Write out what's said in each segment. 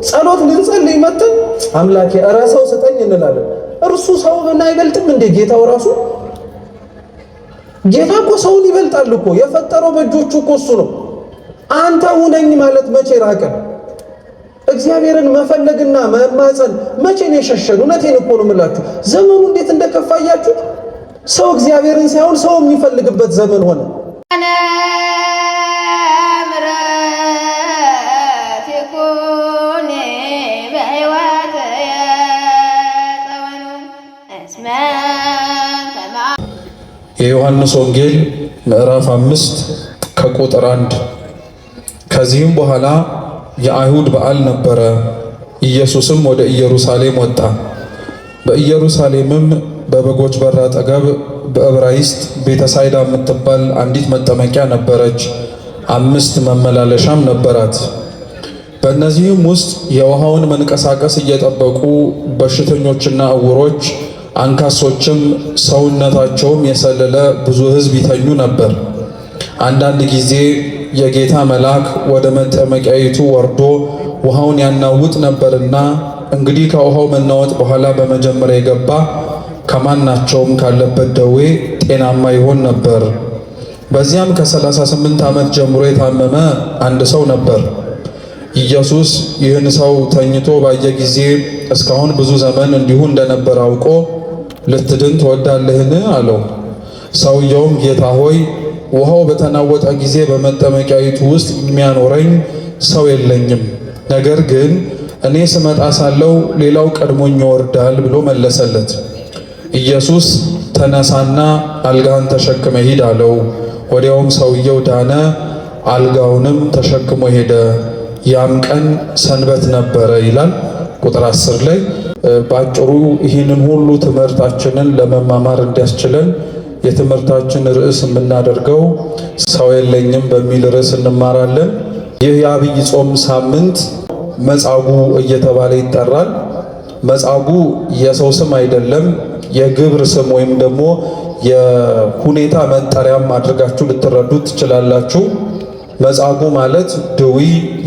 ጸሎት ልንጸልይ መተን አምላኬ ኧረ ሰው ስጠኝ እንላለን። እርሱ ሰውን አይበልጥም እንዴ? ጌታው ራሱ ጌታ እኮ ሰውን ይበልጣል እኮ። የፈጠረው በእጆቹ እኮ እሱ ነው። አንተ ሁነኝ ማለት መቼ ራቀን? እግዚአብሔርን መፈለግና መማፀን መቼ ነው የሸሸን? እውነቴን እኮ ነው የምላችሁ። ዘመኑ እንዴት እንደከፋያችሁ። ሰው እግዚአብሔርን ሳይሆን ሰው የሚፈልግበት ዘመን ሆነ። የዮሐንስ ወንጌል ምዕራፍ 5 ከቁጥር 1 ከዚህም በኋላ የአይሁድ በዓል ነበረ። ኢየሱስም ወደ ኢየሩሳሌም ወጣ። በኢየሩሳሌምም በበጎች በር አጠገብ በዕብራይስጥ ቤተሳይዳ የምትባል አንዲት መጠመቂያ ነበረች። 5 መመላለሻም ነበራት። በእነዚህም ውስጥ የውሃውን መንቀሳቀስ እየጠበቁ በሽተኞችና ዕውሮች አንካሶችም ሰውነታቸውም የሰለለ ብዙ ሕዝብ ይተኙ ነበር። አንዳንድ ጊዜ የጌታ መልአክ ወደ መጠመቂያይቱ ወርዶ ውሃውን ያናውጥ ነበርና እንግዲህ ከውሃው መናወጥ በኋላ በመጀመሪያ የገባ ከማናቸውም ካለበት ደዌ ጤናማ ይሆን ነበር። በዚያም ከ38 ዓመት ጀምሮ የታመመ አንድ ሰው ነበር። ኢየሱስ ይህን ሰው ተኝቶ ባየ ጊዜ እስካሁን ብዙ ዘመን እንዲሁ እንደነበር አውቆ ልትድን ትወዳለህን? አለው። ሰውየውም ጌታ ሆይ ውሃው በተናወጠ ጊዜ በመጠመቂያይቱ ውስጥ የሚያኖረኝ ሰው የለኝም፣ ነገር ግን እኔ ስመጣ ሳለው ሌላው ቀድሞኝ ይወርዳል ብሎ መለሰለት። ኢየሱስ ተነሳና አልጋህን ተሸክመ ሂድ አለው። ወዲያውም ሰውየው ዳነ፣ አልጋውንም ተሸክሞ ሄደ። ያም ቀን ሰንበት ነበረ ይላል ቁጥር 10 ላይ። ባጭሩ ይህንን ሁሉ ትምህርታችንን ለመማማር እንዲያስችለን የትምህርታችን ርዕስ የምናደርገው ሰው የለኝም በሚል ርዕስ እንማራለን። ይህ የአብይ ጾም ሳምንት መጻጉዕ እየተባለ ይጠራል። መጻጉዕ የሰው ስም አይደለም፣ የግብር ስም ወይም ደግሞ የሁኔታ መጠሪያም አድርጋችሁ ልትረዱት ትችላላችሁ። መጻጉዕ ማለት ድዊ፣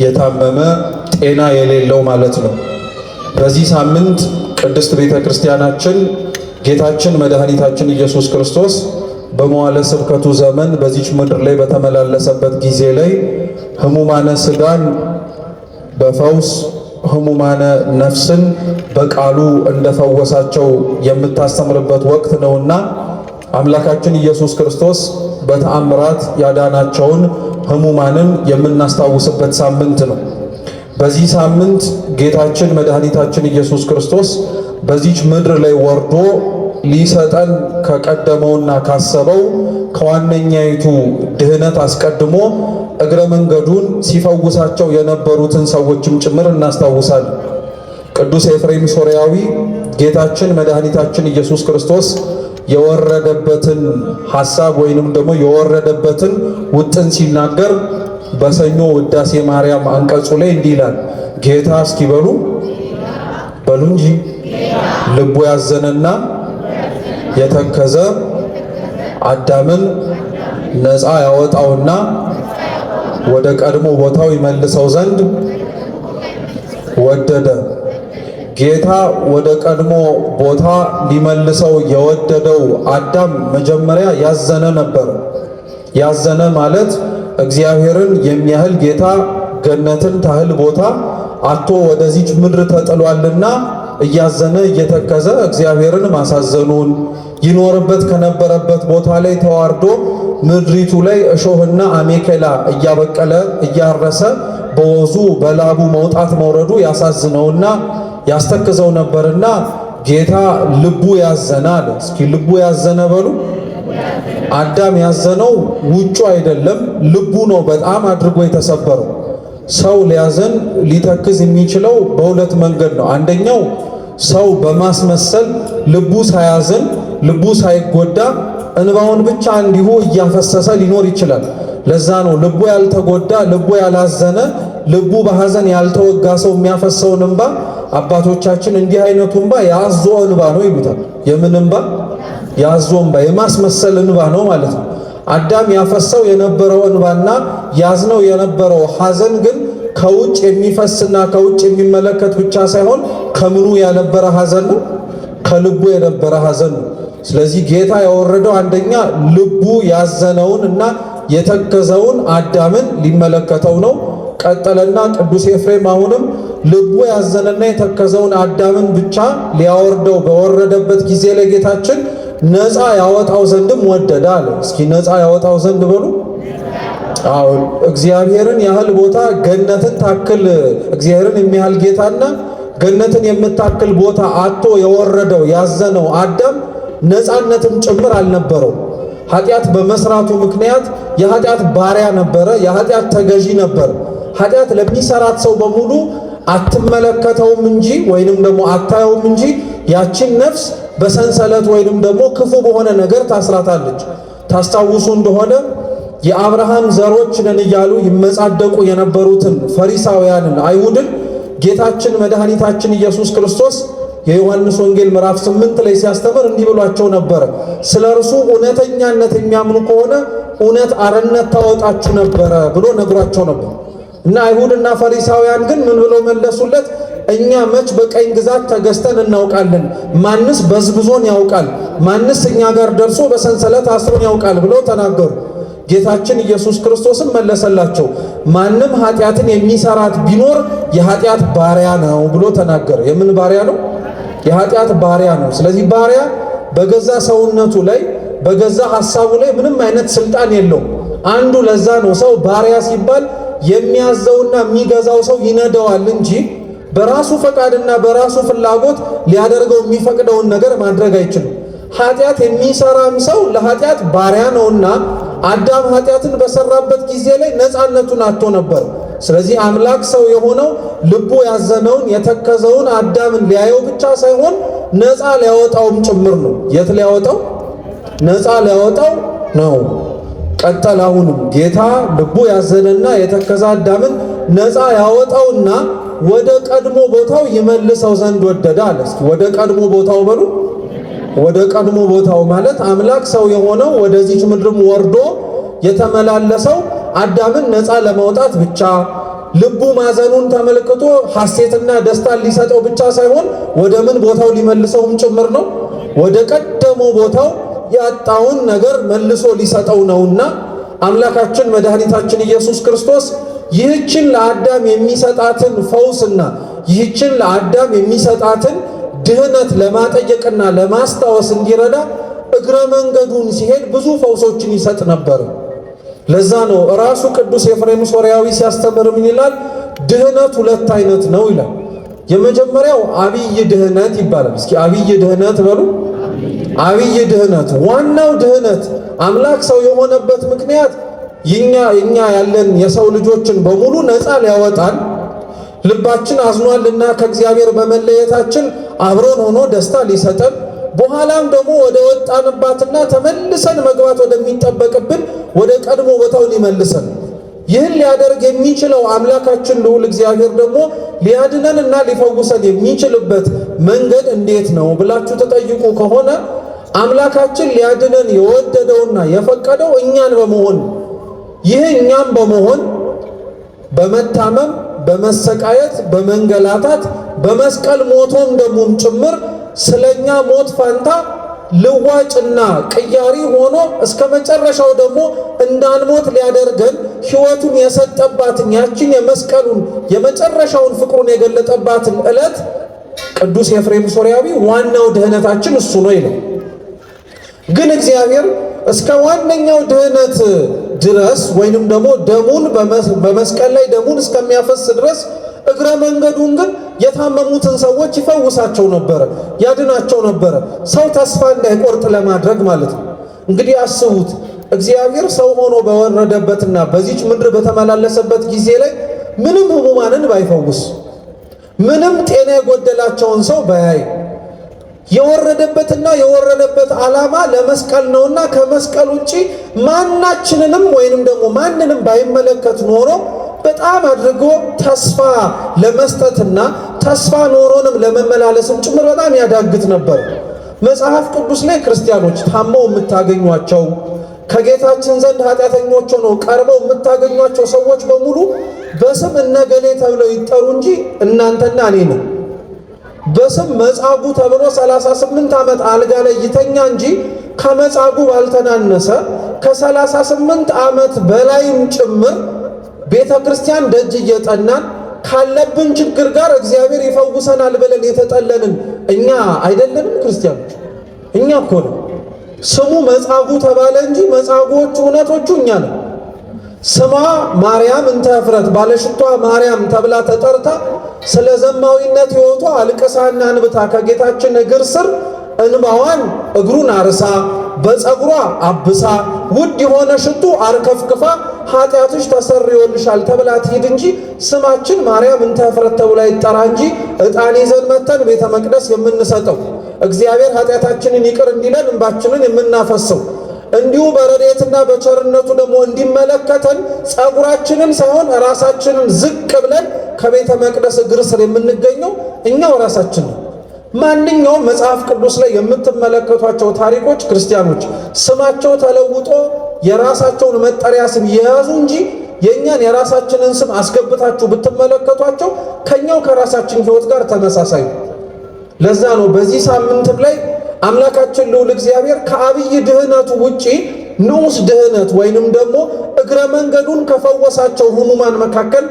የታመመ፣ ጤና የሌለው ማለት ነው። በዚህ ሳምንት ቅድስት ቤተ ክርስቲያናችን ጌታችን መድኃኒታችን ኢየሱስ ክርስቶስ በመዋዕለ ስብከቱ ዘመን በዚች ምድር ላይ በተመላለሰበት ጊዜ ላይ ሕሙማነ ሥጋን በፈውስ ሕሙማነ ነፍስን በቃሉ እንደፈወሳቸው የምታስተምርበት ወቅት ነውና አምላካችን ኢየሱስ ክርስቶስ በተአምራት ያዳናቸውን ሕሙማንን የምናስታውስበት ሳምንት ነው። በዚህ ሳምንት ጌታችን መድኃኒታችን ኢየሱስ ክርስቶስ በዚች ምድር ላይ ወርዶ ሊሰጠን ከቀደመውና ካሰበው ከዋነኛይቱ ድህነት አስቀድሞ እግረ መንገዱን ሲፈውሳቸው የነበሩትን ሰዎችም ጭምር እናስታውሳለን። ቅዱስ ኤፍሬም ሶርያዊ ጌታችን መድኃኒታችን ኢየሱስ ክርስቶስ የወረደበትን ሐሳብ ወይንም ደግሞ የወረደበትን ውጥን ሲናገር በሰኞ ውዳሴ ማርያም አንቀጹ ላይ እንዲህ ይላል። ጌታ እስኪበሉ በሉ እንጂ ልቡ ያዘነና የተከዘ አዳምን ነፃ ያወጣውና ወደ ቀድሞ ቦታው ይመልሰው ዘንድ ወደደ። ጌታ ወደ ቀድሞ ቦታ ሊመልሰው የወደደው አዳም መጀመሪያ ያዘነ ነበር። ያዘነ ማለት እግዚአብሔርን የሚያህል ጌታ ገነትን ታህል ቦታ አቶ ወደዚች ምድር ተጥሏልና እያዘነ እየተከዘ እግዚአብሔርን ማሳዘኑን ይኖርበት ከነበረበት ቦታ ላይ ተዋርዶ ምድሪቱ ላይ እሾህና አሜከላ እያበቀለ እያረሰ በወዙ በላቡ መውጣት መውረዱ ያሳዝነውና ያስተክዘው ነበርና ጌታ ልቡ ያዘነ አለ። እስኪ ልቡ ያዘነ በሉ። አዳም ያዘነው ውጩ አይደለም፣ ልቡ ነው በጣም አድርጎ የተሰበረው። ሰው ሊያዘን ሊተክዝ የሚችለው በሁለት መንገድ ነው። አንደኛው ሰው በማስመሰል ልቡ ሳያዝን ልቡ ሳይጎዳ እንባውን ብቻ እንዲሁ እያፈሰሰ ሊኖር ይችላል። ለዛ ነው ልቡ ያልተጎዳ ልቡ ያላዘነ ልቡ በሐዘን ያልተወጋ ሰው የሚያፈሰውን እንባ አባቶቻችን እንዲህ አይነቱ እንባ ያዞ እንባ ነው ይሉታል። የምን እንባ? ያዞ እንባ፣ የማስመሰል እንባ ነው ማለት ነው። አዳም ያፈሰው የነበረው እንባና ያዝነው የነበረው ሐዘን ግን ከውጭ የሚፈስና ከውጭ የሚመለከት ብቻ ሳይሆን ከምኑ ያነበረ ሐዘን ነው? ከልቡ የነበረ ሐዘን ነው። ስለዚህ ጌታ ያወረደው አንደኛ ልቡ ያዘነውን እና የተከዘውን አዳምን ሊመለከተው ነው። ቀጠለና ቅዱስ ኤፍሬም አሁንም ልቡ ያዘነና የተከዘውን አዳምን ብቻ ሊያወርደው በወረደበት ጊዜ ላይ ጌታችን ነፃ ያወጣው ዘንድም ወደደ አለ። እስኪ ነፃ ያወጣው ዘንድ በሉ። አዎ እግዚአብሔርን ያህል ቦታ ገነትን ታክል እግዚአብሔርን የሚያህል ጌታና ገነትን የምታክል ቦታ አጥቶ የወረደው ያዘነው አዳም ነፃነትም ጭምር አልነበረው። ኃጢአት በመስራቱ ምክንያት የኃጢአት ባሪያ ነበረ፣ የኃጢአት ተገዢ ነበር። ኃጢአት ለሚሰራት ሰው በሙሉ አትመለከተውም እንጂ ወይንም ደግሞ አታየውም እንጂ ያችን ነፍስ በሰንሰለት ወይንም ደግሞ ክፉ በሆነ ነገር ታስራታለች። ታስታውሱ እንደሆነ የአብርሃም ዘሮች ነን እያሉ ይመጻደቁ የነበሩትን ፈሪሳውያንን አይሁድን ጌታችን መድኃኒታችን ኢየሱስ ክርስቶስ የዮሐንስ ወንጌል ምዕራፍ 8 ላይ ሲያስተምር እንዲህ ብሏቸው ነበረ። ስለ እርሱ እውነተኛነት የሚያምኑ ከሆነ እውነት አርነት ታወጣችሁ ነበረ ብሎ ነግሯቸው ነበር። እና አይሁድና ፈሪሳውያን ግን ምን ብለው መለሱለት? እኛ መች በቀኝ ግዛት ተገዝተን እናውቃለን? ማንስ በዝብዞን ያውቃል? ማንስ እኛ ጋር ደርሶ በሰንሰለት አስሮን ያውቃል? ብለው ተናገሩ። ጌታችን ኢየሱስ ክርስቶስም መለሰላቸው፣ ማንም ኃጢአትን የሚሰራት ቢኖር የኃጢአት ባሪያ ነው ብሎ ተናገረ። የምን ባሪያ ነው? የኃጢአት ባሪያ ነው። ስለዚህ ባሪያ በገዛ ሰውነቱ ላይ በገዛ ሐሳቡ ላይ ምንም አይነት ስልጣን የለውም። አንዱ ለዛ ነው ሰው ባሪያ ሲባል የሚያዘውና የሚገዛው ሰው ይነደዋል እንጂ በራሱ ፈቃድና በራሱ ፍላጎት ሊያደርገው የሚፈቅደውን ነገር ማድረግ አይችልም። ኃጢአት የሚሰራም ሰው ለኃጢአት ባሪያ ነውና አዳም ኃጢአትን በሰራበት ጊዜ ላይ ነፃነቱን አጥቶ ነበር። ስለዚህ አምላክ ሰው የሆነው ልቡ ያዘነውን የተከዘውን አዳምን ሊያየው ብቻ ሳይሆን ነፃ ሊያወጣውም ጭምር ነው። የት ሊያወጣው? ነፃ ሊያወጣው ነው። ቀጠል። አሁንም ጌታ ልቡ ያዘነና የተከዘ አዳምን ነፃ ያወጣውና ወደ ቀድሞ ቦታው ይመልሰው ዘንድ ወደደ አለ። እስኪ ወደ ቀድሞ ቦታው በሉ። ወደ ቀድሞ ቦታው ማለት አምላክ ሰው የሆነው ወደዚች ምድርም ወርዶ የተመላለሰው አዳምን ነፃ ለማውጣት ብቻ ልቡ ማዘኑን ተመልክቶ ሐሴትና ደስታን ሊሰጠው ብቻ ሳይሆን ወደ ምን ቦታው ሊመልሰውም ጭምር ነው። ወደ ቀደሞ ቦታው ያጣውን ነገር መልሶ ሊሰጠው ነውና አምላካችን መድኃኒታችን ኢየሱስ ክርስቶስ ይህችን ለአዳም የሚሰጣትን ፈውስና ይህችን ለአዳም የሚሰጣትን ድህነት ለማጠየቅና ለማስታወስ እንዲረዳ እግረ መንገዱን ሲሄድ ብዙ ፈውሶችን ይሰጥ ነበር። ለዛ ነው ራሱ ቅዱስ ኤፍሬም ሶርያዊ ሲያስተምር ምን ይላል? ድህነት ሁለት አይነት ነው ይላል። የመጀመሪያው አብይ ድህነት ይባላል። እስኪ አብይ ድህነት በሉ። አብይ ድህነት፣ ዋናው ድህነት አምላክ ሰው የሆነበት ምክንያት እኛ ያለን የሰው ልጆችን በሙሉ ነፃ ሊያወጣን ልባችን አዝኗልና ከእግዚአብሔር በመለየታችን አብሮን ሆኖ ደስታ ሊሰጠን በኋላም ደግሞ ወደ ወጣንባትና ተመልሰን መግባት ወደሚጠበቅብን ወደ ቀድሞ ቦታው ሊመልሰን። ይህን ሊያደርግ የሚችለው አምላካችን ልዑል እግዚአብሔር ደግሞ ሊያድነንና ሊፈውሰን የሚችልበት መንገድ እንዴት ነው ብላችሁ ተጠይቁ ከሆነ አምላካችን ሊያድነን የወደደውና የፈቀደው እኛን በመሆን ይህ እኛም በመሆን በመታመም በመሰቃየት በመንገላታት በመስቀል ሞቶም ደሙም ጭምር ስለኛ ሞት ፋንታ ልዋጭና ቅያሪ ሆኖ እስከ መጨረሻው ደግሞ እንዳንሞት ሊያደርገን ሕይወቱን የሰጠባትን ያችን የመስቀሉን የመጨረሻውን ፍቅሩን የገለጠባትን ዕለት ቅዱስ ኤፍሬም ሶርያዊ ዋናው ድህነታችን እሱ ነው ይላል። ግን እግዚአብሔር እስከ ዋነኛው ድህነት ድረስ ወይንም ደግሞ ደሙን በመስቀል ላይ ደሙን እስከሚያፈስ ድረስ እግረ መንገዱን ግን የታመሙትን ሰዎች ይፈውሳቸው ነበረ፣ ያድናቸው ነበረ። ሰው ተስፋ እንዳይቆርጥ ለማድረግ ማለት ነው። እንግዲህ አስቡት፣ እግዚአብሔር ሰው ሆኖ በወረደበትና በዚች ምድር በተመላለሰበት ጊዜ ላይ ምንም ሕሙማንን ባይፈውስ፣ ምንም ጤና የጎደላቸውን ሰው ባያይ፣ የወረደበትና የወረደበት ዓላማ ለመስቀል ነውና ከመስቀል ውጪ ማናችንንም ወይንም ደግሞ ማንንም ባይመለከት ኖሮ በጣም አድርጎ ተስፋ ለመስጠትና ተስፋ ኖሮንም ለመመላለስም ጭምር በጣም ያዳግት ነበር። መጽሐፍ ቅዱስ ላይ ክርስቲያኖች ታመው የምታገኟቸው ከጌታችን ዘንድ ኃጢአተኞች ሆነው ቀርበው የምታገኟቸው ሰዎች በሙሉ በስም እነገሌ ተብለው ይጠሩ እንጂ እናንተና እኔ ነው። በስም መጻጉዕ ተብሎ 38 ዓመት አልጋ ላይ ይተኛ እንጂ ከመጻጉዕ ባልተናነሰ ከ38 ዓመት በላይም ጭምር ቤተ ክርስቲያን ደጅ እየጠናን ካለብን ችግር ጋር እግዚአብሔር ይፈውሰናል ብለን የተጠለልን እኛ አይደለንም ክርስቲያኖች? እኛ እኮ ነው። ስሙ መጻጉዕ ተባለ እንጂ መጻጉዎቹ እውነቶቹ እኛ ነን። ስሟ ማርያም እንተ እፍረት ባለሽቷ ማርያም ተብላ ተጠርታ ስለ ዘማዊነት ሕይወቷ አልቅሳና አንብታ ከጌታችን እግር ስር እንባዋን እግሩን አርሳ በፀጉሯ አብሳ ውድ የሆነ ሽቱ አርከፍክፋ ኃጢአትሽ ተሰርዮልሻል ተብላ ትሂድ እንጂ ስማችን ማርያም እንተ እፍረት ተብላ ይጠራ እንጂ ዕጣን ይዘን መተን ቤተ መቅደስ የምንሰጠው እግዚአብሔር ኃጢአታችንን ይቅር እንዲለን እንባችንን የምናፈሰው እንዲሁ በረድኤትና በቸርነቱ ደግሞ እንዲመለከተን ፀጉራችንን ሳይሆን ራሳችንን ዝቅ ብለን ከቤተ መቅደስ እግር ስር የምንገኘው እኛው ራሳችን ነው። ማንኛውም መጽሐፍ ቅዱስ ላይ የምትመለከቷቸው ታሪኮች ክርስቲያኖች ስማቸው ተለውጦ የራሳቸውን መጠሪያ ስም የያዙ እንጂ የእኛን የራሳችንን ስም አስገብታችሁ ብትመለከቷቸው ከኛው ከራሳችን ሕይወት ጋር ተመሳሳይ ነው። ለዛ ነው በዚህ ሳምንትም ላይ አምላካችን ልዑል እግዚአብሔር ከአብይ ድህነቱ ውጪ ንዑስ ድህነት ወይንም ደግሞ እግረ መንገዱን ከፈወሳቸው ሕሙማን መካከል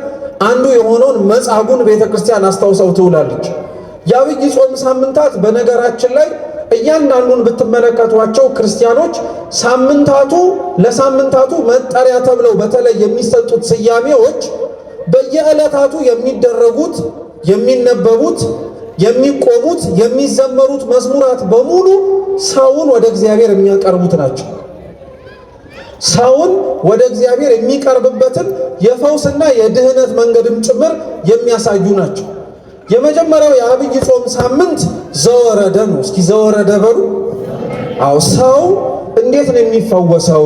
አንዱ የሆነውን መጻጉዕን ቤተ ክርስቲያን አስታውሰው ትውላለች። የአብይ ጾም ሳምንታት በነገራችን ላይ እያንዳንዱን ብትመለከቷቸው ክርስቲያኖች ሳምንታቱ ለሳምንታቱ መጠሪያ ተብለው በተለይ የሚሰጡት ስያሜዎች በየዕለታቱ የሚደረጉት የሚነበቡት የሚቆሙት የሚዘመሩት መዝሙራት በሙሉ ሰውን ወደ እግዚአብሔር የሚያቀርቡት ናቸው። ሰውን ወደ እግዚአብሔር የሚቀርብበትን የፈውስና የድህነት መንገድም ጭምር የሚያሳዩ ናቸው። የመጀመሪያው የአብይ ጾም ሳምንት ዘወረደ ነው። እስኪ ዘወረደ በሉ። አው ሰው እንዴት ነው የሚፈወሰው?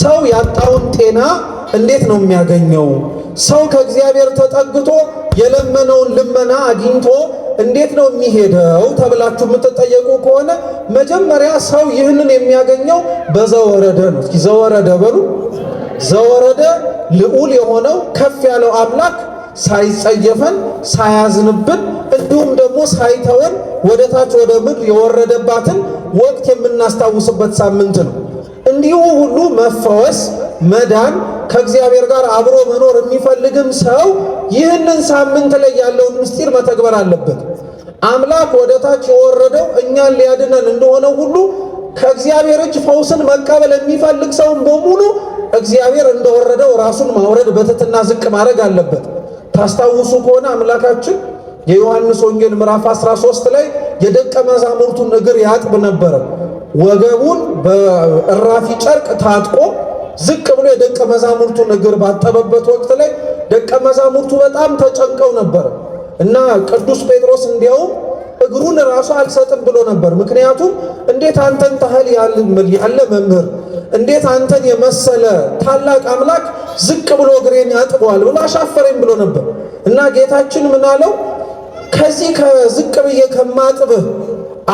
ሰው ያጣውን ጤና እንዴት ነው የሚያገኘው? ሰው ከእግዚአብሔር ተጠግቶ የለመነውን ልመና አግኝቶ እንዴት ነው የሚሄደው ተብላችሁ የምትጠየቁ ከሆነ መጀመሪያ ሰው ይህንን የሚያገኘው በዘወረደ ነው። እስኪ ዘወረደ በሉ። ዘወረደ ልዑል የሆነው ከፍ ያለው አምላክ ሳይጸየፈን ሳያዝንብን እንዲሁም ደግሞ ሳይተወን ወደ ታች ወደ ምድር የወረደባትን ወቅት የምናስታውስበት ሳምንት ነው። እንዲሁ ሁሉ መፈወስ፣ መዳን፣ ከእግዚአብሔር ጋር አብሮ መኖር የሚፈልግም ሰው ይህንን ሳምንት ላይ ያለውን ምስጢር መተግበር አለበት። አምላክ ወደ ታች የወረደው እኛን ሊያድነን እንደሆነ ሁሉ ከእግዚአብሔር እጅ ፈውስን መቀበል የሚፈልግ ሰውን በሙሉ እግዚአብሔር እንደወረደው ራሱን ማውረድ በትሕትና ዝቅ ማድረግ አለበት። ታስታውሱ ከሆነ አምላካችን የዮሐንስ ወንጌል ምዕራፍ 13 ላይ የደቀ መዛሙርቱን እግር ያጥብ ነበረ። ወገቡን በእራፊ ጨርቅ ታጥቆ ዝቅ ብሎ የደቀ መዛሙርቱን እግር ባጠበበት ወቅት ላይ ደቀ መዛሙርቱ በጣም ተጨንቀው ነበር እና ቅዱስ ጴጥሮስ እንዲያውም እግሩን ራሱ አልሰጥም ብሎ ነበር። ምክንያቱም እንዴት አንተን ታህል ያለ መምህር፣ እንዴት አንተን የመሰለ ታላቅ አምላክ ዝቅ ብሎ እግሬን ያጥበዋል ብሎ አሻፈረኝ ብሎ ነበር እና ጌታችን ምን አለው? ከዚህ ከዝቅ ብዬ ከማጥብህ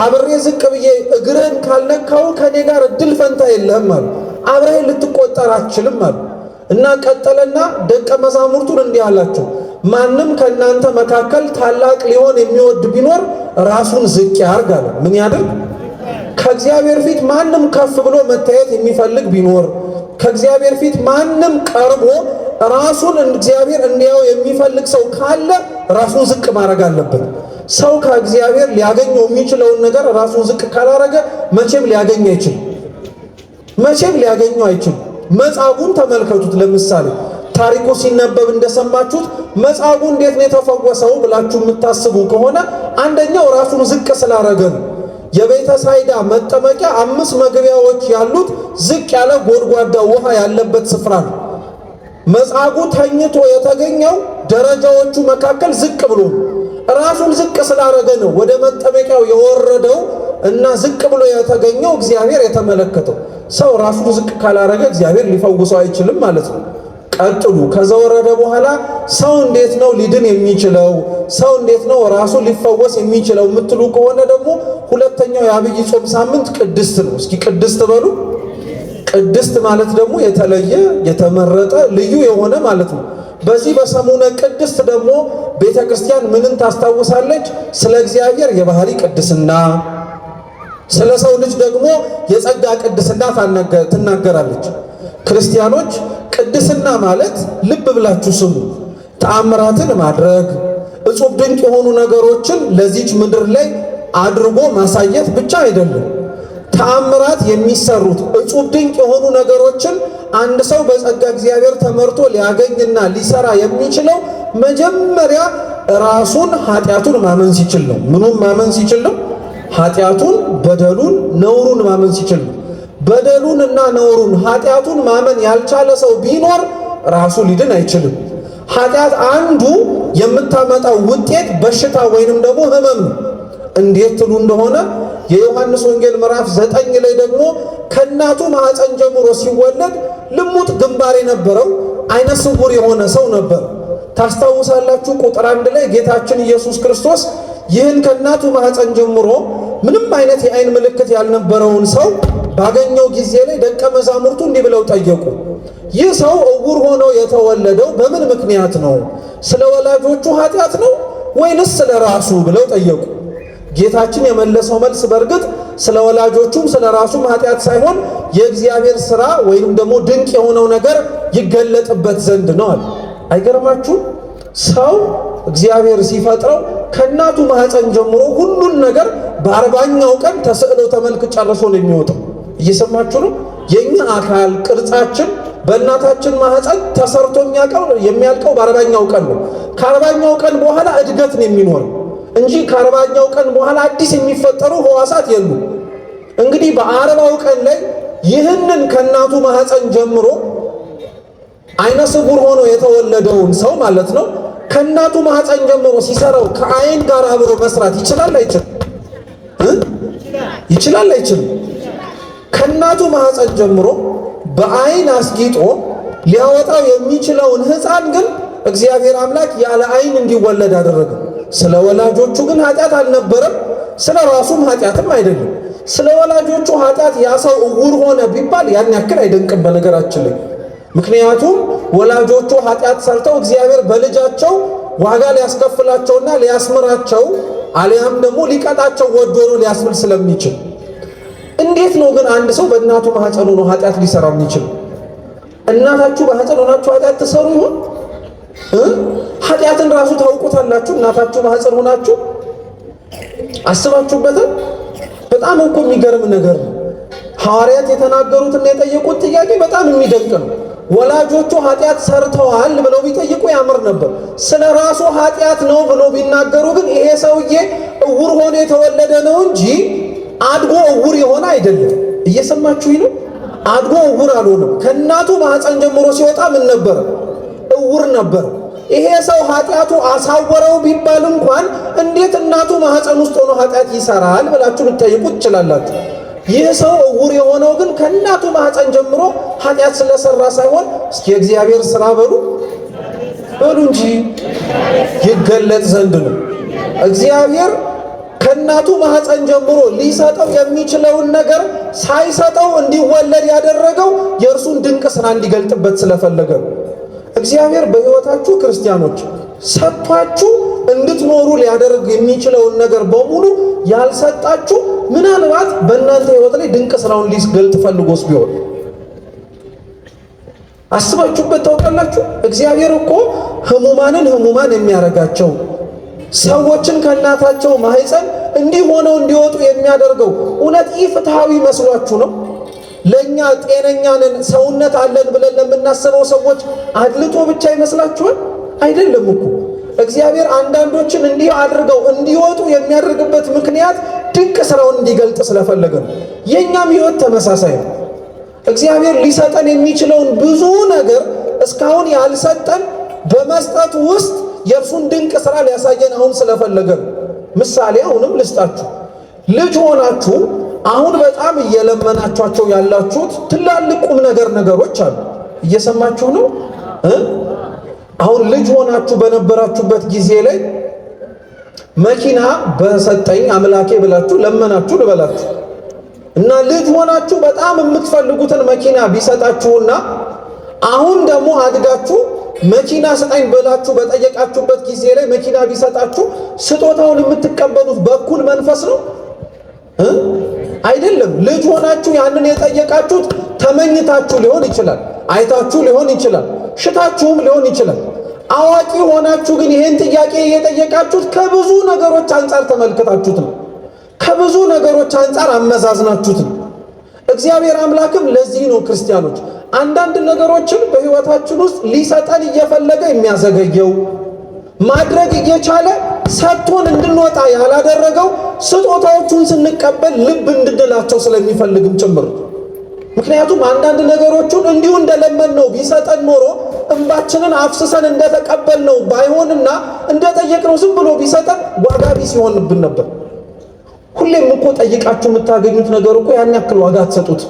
አብሬ ዝቅ ብዬ እግርህን ካልነካው ከኔ ጋር እድል ፈንታ የለህም አለ። አብረህ ልትቆጠር አትችልም አለ እና ቀጠለና ደቀ መዛሙርቱን እንዲህ አላቸው፣ ማንም ከእናንተ መካከል ታላቅ ሊሆን የሚወድ ቢኖር ራሱን ዝቅ ያርግ አለ። ምን ያድርግ? ከእግዚአብሔር ፊት ማንም ከፍ ብሎ መታየት የሚፈልግ ቢኖር ከእግዚአብሔር ፊት ማንም ቀርቦ ራሱን እግዚአብሔር እንዲያው የሚፈልግ ሰው ካለ ራሱን ዝቅ ማድረግ አለበት። ሰው ከእግዚአብሔር ሊያገኘው የሚችለውን ነገር ራሱን ዝቅ ካላረገ መቼም ሊያገኝ አይችልም። መቼም ሊያገኘው አይችልም። መጻጉዕን ተመልከቱት። ለምሳሌ ታሪኩ ሲነበብ እንደሰማችሁት መጻጉዕ እንዴት ነው የተፈወሰው ብላችሁ የምታስቡ ከሆነ አንደኛው ራሱን ዝቅ ስላረገ ነው። የቤተ ሳይዳ መጠመቂያ 5 መግቢያዎች ያሉት ዝቅ ያለ ጎድጓዳ ውሃ ያለበት ስፍራ ነው። መጻጉዕ ተኝቶ የተገኘው ደረጃዎቹ መካከል ዝቅ ብሎ ነው። ራሱን ዝቅ ስላረገ ነው ወደ መጠመቂያው የወረደው እና ዝቅ ብሎ የተገኘው እግዚአብሔር የተመለከተው። ሰው ራሱን ዝቅ ካላረገ እግዚአብሔር ሊፈውሰው አይችልም ማለት ነው። ቀጥሉ። ከዘወረደ በኋላ ሰው እንዴት ነው ሊድን የሚችለው? ሰው እንዴት ነው ራሱ ሊፈወስ የሚችለው የምትሉ ከሆነ ደግሞ ሁለተኛው የአብይ ጾም ሳምንት ቅድስት ነው። እስኪ ቅድስት በሉ። ቅድስት ማለት ደግሞ የተለየ የተመረጠ ልዩ የሆነ ማለት ነው። በዚህ በሰሙነ ቅድስት ደግሞ ቤተ ክርስቲያን ምንን ታስታውሳለች? ስለ እግዚአብሔር የባህሪ ቅድስና፣ ስለ ሰው ልጅ ደግሞ የጸጋ ቅድስና ትናገራለች። ክርስቲያኖች ቅድስና ማለት ልብ ብላችሁ ስሙ፣ ተአምራትን ማድረግ እጹብ ድንቅ የሆኑ ነገሮችን ለዚች ምድር ላይ አድርጎ ማሳየት ብቻ አይደለም። ተአምራት የሚሰሩት እጹብ ድንቅ የሆኑ ነገሮችን አንድ ሰው በጸጋ እግዚአብሔር ተመርቶ ሊያገኝና ሊሰራ የሚችለው መጀመሪያ ራሱን ኃጢአቱን ማመን ሲችል ነው። ምኑን ማመን ሲችል ነው? ኃጢአቱን፣ በደሉን፣ ነውሩን ማመን ሲችል ነው። በደሉን እና ነውሩን ኃጢአቱን ማመን ያልቻለ ሰው ቢኖር ራሱ ሊድን አይችልም። ኃጢአት አንዱ የምታመጣው ውጤት በሽታ ወይንም ደግሞ ህመም ነው። እንዴት ትሉ እንደሆነ የዮሐንስ ወንጌል ምዕራፍ 9 ላይ ደግሞ ከእናቱ ማኅፀን ጀምሮ ሲወለድ ልሙጥ ግንባር የነበረው አይነ ስውር የሆነ ሰው ነበር። ታስታውሳላችሁ? ቁጥር 1 ላይ ጌታችን ኢየሱስ ክርስቶስ ይህን ከእናቱ ማኅፀን ጀምሮ ምንም አይነት የአይን ምልክት ያልነበረውን ሰው ባገኘው ጊዜ ላይ ደቀ መዛሙርቱ እንዲህ ብለው ጠየቁ፣ ይህ ሰው ዕውር ሆኖ የተወለደው በምን ምክንያት ነው? ስለ ወላጆቹ ኃጢአት ነው ወይንስ ስለ ራሱ ብለው ጠየቁ። ጌታችን የመለሰው መልስ በእርግጥ ስለ ወላጆቹም ስለ ራሱም ኃጢአት ሳይሆን የእግዚአብሔር ሥራ ወይንም ደግሞ ድንቅ የሆነው ነገር ይገለጥበት ዘንድ ነው አለ። አይገርማችሁም? ሰው እግዚአብሔር ሲፈጥረው ከእናቱ ማኅፀን ጀምሮ ሁሉን ነገር በ40ኛው ቀን ተስዕሎ ተመልክ ጨርሶ ነው የሚወጣው። እየሰማችሁ ነው? የኛ አካል ቅርጻችን በእናታችን ማኅፀን ተሰርቶ የሚያልቀው በ40ኛው ቀን ነው። ከ40ኛው ቀን በኋላ እድገት ነው የሚኖረው እንጂ ከ40ኛው ቀን በኋላ አዲስ የሚፈጠሩ ሕዋሳት የሉ። እንግዲህ በ40ው ቀን ላይ ይህንን ከእናቱ ማኅፀን ጀምሮ አይነ ስውር ሆኖ የተወለደውን ሰው ማለት ነው ከእናቱ ማኅፀን ጀምሮ ሲሰራው ከአይን ጋር አብሮ መስራት ይችላል አይችልም? ይችላል አይችልም? ከእናቱ ማኅፀን ጀምሮ በአይን አስጊጦ ሊያወጣው የሚችለውን ሕፃን ግን እግዚአብሔር አምላክ ያለ አይን እንዲወለድ አደረገ። ስለ ወላጆቹ ግን ኃጢአት አልነበረም፣ ስለ ራሱም ኃጢአትም አይደለም። ስለ ወላጆቹ ኃጢአት ያ ሰው ዕውር ሆነ ቢባል ያን ያክል አይደንቅም በነገራችን ላይ። ምክንያቱም ወላጆቹ ኃጢአት ሰርተው እግዚአብሔር በልጃቸው ዋጋ ሊያስከፍላቸውና ሊያስምራቸው አሊያም ደግሞ ሊቀጣቸው ወዶ ነው ሊያስብል ስለሚችል። እንዴት ነው ግን አንድ ሰው በእናቱ ማኅፀን ሆኖ ኃጢአት ሊሰራ የሚችል? እናታችሁ ማኅፀን ሆናችሁ ኃጢአት ትሰሩ ይሆን? ኃጢአትን ራሱ ታውቁታላችሁ? እናታችሁ ማኅፀን ሆናችሁ አስባችሁበታል? በጣም እኮ የሚገርም ነገር ነው። ሐዋርያት የተናገሩትና የጠየቁት ጥያቄ በጣም የሚደንቅ ነው። ወላጆቹ ኃጢአት ሰርተዋል ብለው ቢጠይቁ ያምር ነበር። ስለ ራሱ ኃጢአት ነው ብለው ቢናገሩ ግን ይሄ ሰውዬ ዕውር ሆኖ የተወለደ ነው እንጂ አድጎ ዕውር የሆነ አይደለም። እየሰማችሁ ነው? አድጎ ዕውር አልሆነም። ከእናቱ ማኅፀን ጀምሮ ሲወጣ ምን ነበር? ዕውር ነበር። ይሄ ሰው ኃጢአቱ አሳወረው ቢባል እንኳን እንዴት እናቱ ማኅፀን ውስጥ ሆኖ ኃጢአት ይሰራል ብላችሁ ልትጠይቁት ትችላላችሁ። ይህ ሰው ዕውር የሆነው ግን ከእናቱ ማኅፀን ጀምሮ ኃጢአት ስለሰራ ሳይሆን እስኪ የእግዚአብሔር ሥራ በሉ እንጂ ይገለጥ ዘንድ ነው። እግዚአብሔር ከእናቱ ማኅፀን ጀምሮ ሊሰጠው የሚችለውን ነገር ሳይሰጠው እንዲወለድ ያደረገው የእርሱን ድንቅ ሥራ እንዲገልጥበት ስለፈለገ ነው። እግዚአብሔር በሕይወታችሁ ክርስቲያኖች ሰጥቷችሁ እንድትኖሩ ሊያደርግ የሚችለውን ነገር በሙሉ ያልሰጣችሁ ምናልባት በእናንተ ሕይወት ላይ ድንቅ ሥራውን ሊገልጥ ፈልጎስ ቢሆን አስባችሁበት ታውቃላችሁ? እግዚአብሔር እኮ ሕሙማንን ሕሙማን የሚያረጋቸው ሰዎችን ከእናታቸው ማኅፀን እንዲህ ሆነው እንዲወጡ የሚያደርገው እውነት ኢፍትሐዊ መስሏችሁ ነው? ለእኛ ጤነኛንን ሰውነት አለን ብለን ለምናስበው ሰዎች አድልጦ ብቻ ይመስላችኋል? አይደለም እኮ እግዚአብሔር አንዳንዶችን እንዲህ አድርገው እንዲወጡ የሚያደርግበት ምክንያት ድንቅ ሥራውን እንዲገልጥ ስለፈለገ ነው። የእኛም ሕይወት ተመሳሳይ ነው። እግዚአብሔር ሊሰጠን የሚችለውን ብዙ ነገር እስካሁን ያልሰጠን በመስጠት ውስጥ የእርሱን ድንቅ ሥራ ሊያሳየን አሁን ስለፈለገ ነው። ምሳሌ አሁንም ልስጣችሁ። ልጅ ሆናችሁ አሁን በጣም እየለመናችኋቸው ያላችሁት ትላልቅ ቁም ነገሮች አሉ። እየሰማችሁ ነው? አሁን ልጅ ሆናችሁ በነበራችሁበት ጊዜ ላይ መኪና በሰጠኝ አምላኬ ብላችሁ ለመናችሁ ልበላችሁ እና ልጅ ሆናችሁ በጣም የምትፈልጉትን መኪና ቢሰጣችሁና አሁን ደግሞ አድጋችሁ መኪና ስጠኝ ብላችሁ በጠየቃችሁበት ጊዜ ላይ መኪና ቢሰጣችሁ ስጦታውን የምትቀበሉት በኩል መንፈስ ነው አይደለም። ልጅ ሆናችሁ ያንን የጠየቃችሁት ተመኝታችሁ ሊሆን ይችላል፣ አይታችሁ ሊሆን ይችላል፣ ሽታችሁም ሊሆን ይችላል። አዋቂ ሆናችሁ ግን ይሄን ጥያቄ የጠየቃችሁት ከብዙ ነገሮች አንጻር ተመልክታችሁት ነው። ከብዙ ነገሮች አንጻር አመዛዝናችሁት ነው። እግዚአብሔር አምላክም ለዚህ ነው ክርስቲያኖች አንዳንድ ነገሮችን በሕይወታችን ውስጥ ሊሰጠን እየፈለገ የሚያዘገየው ማድረግ እየቻለ ሰጥቶን እንድንወጣ ያላደረገው ስጦታዎቹን ስንቀበል ልብ እንድንላቸው ስለሚፈልግም ጭምር። ምክንያቱም አንዳንድ ነገሮቹን እንዲሁ እንደለመንነው ቢሰጠን ኖሮ እንባችንን አፍስሰን እንደተቀበልነው ባይሆንና እንደጠየቅነው ዝም ብሎ ቢሰጠን ዋጋ ቢስ ይሆንብን ነበር። ሁሌም እኮ ጠይቃችሁ የምታገኙት ነገር እኮ ያን ያክል ዋጋ አትሰጡት።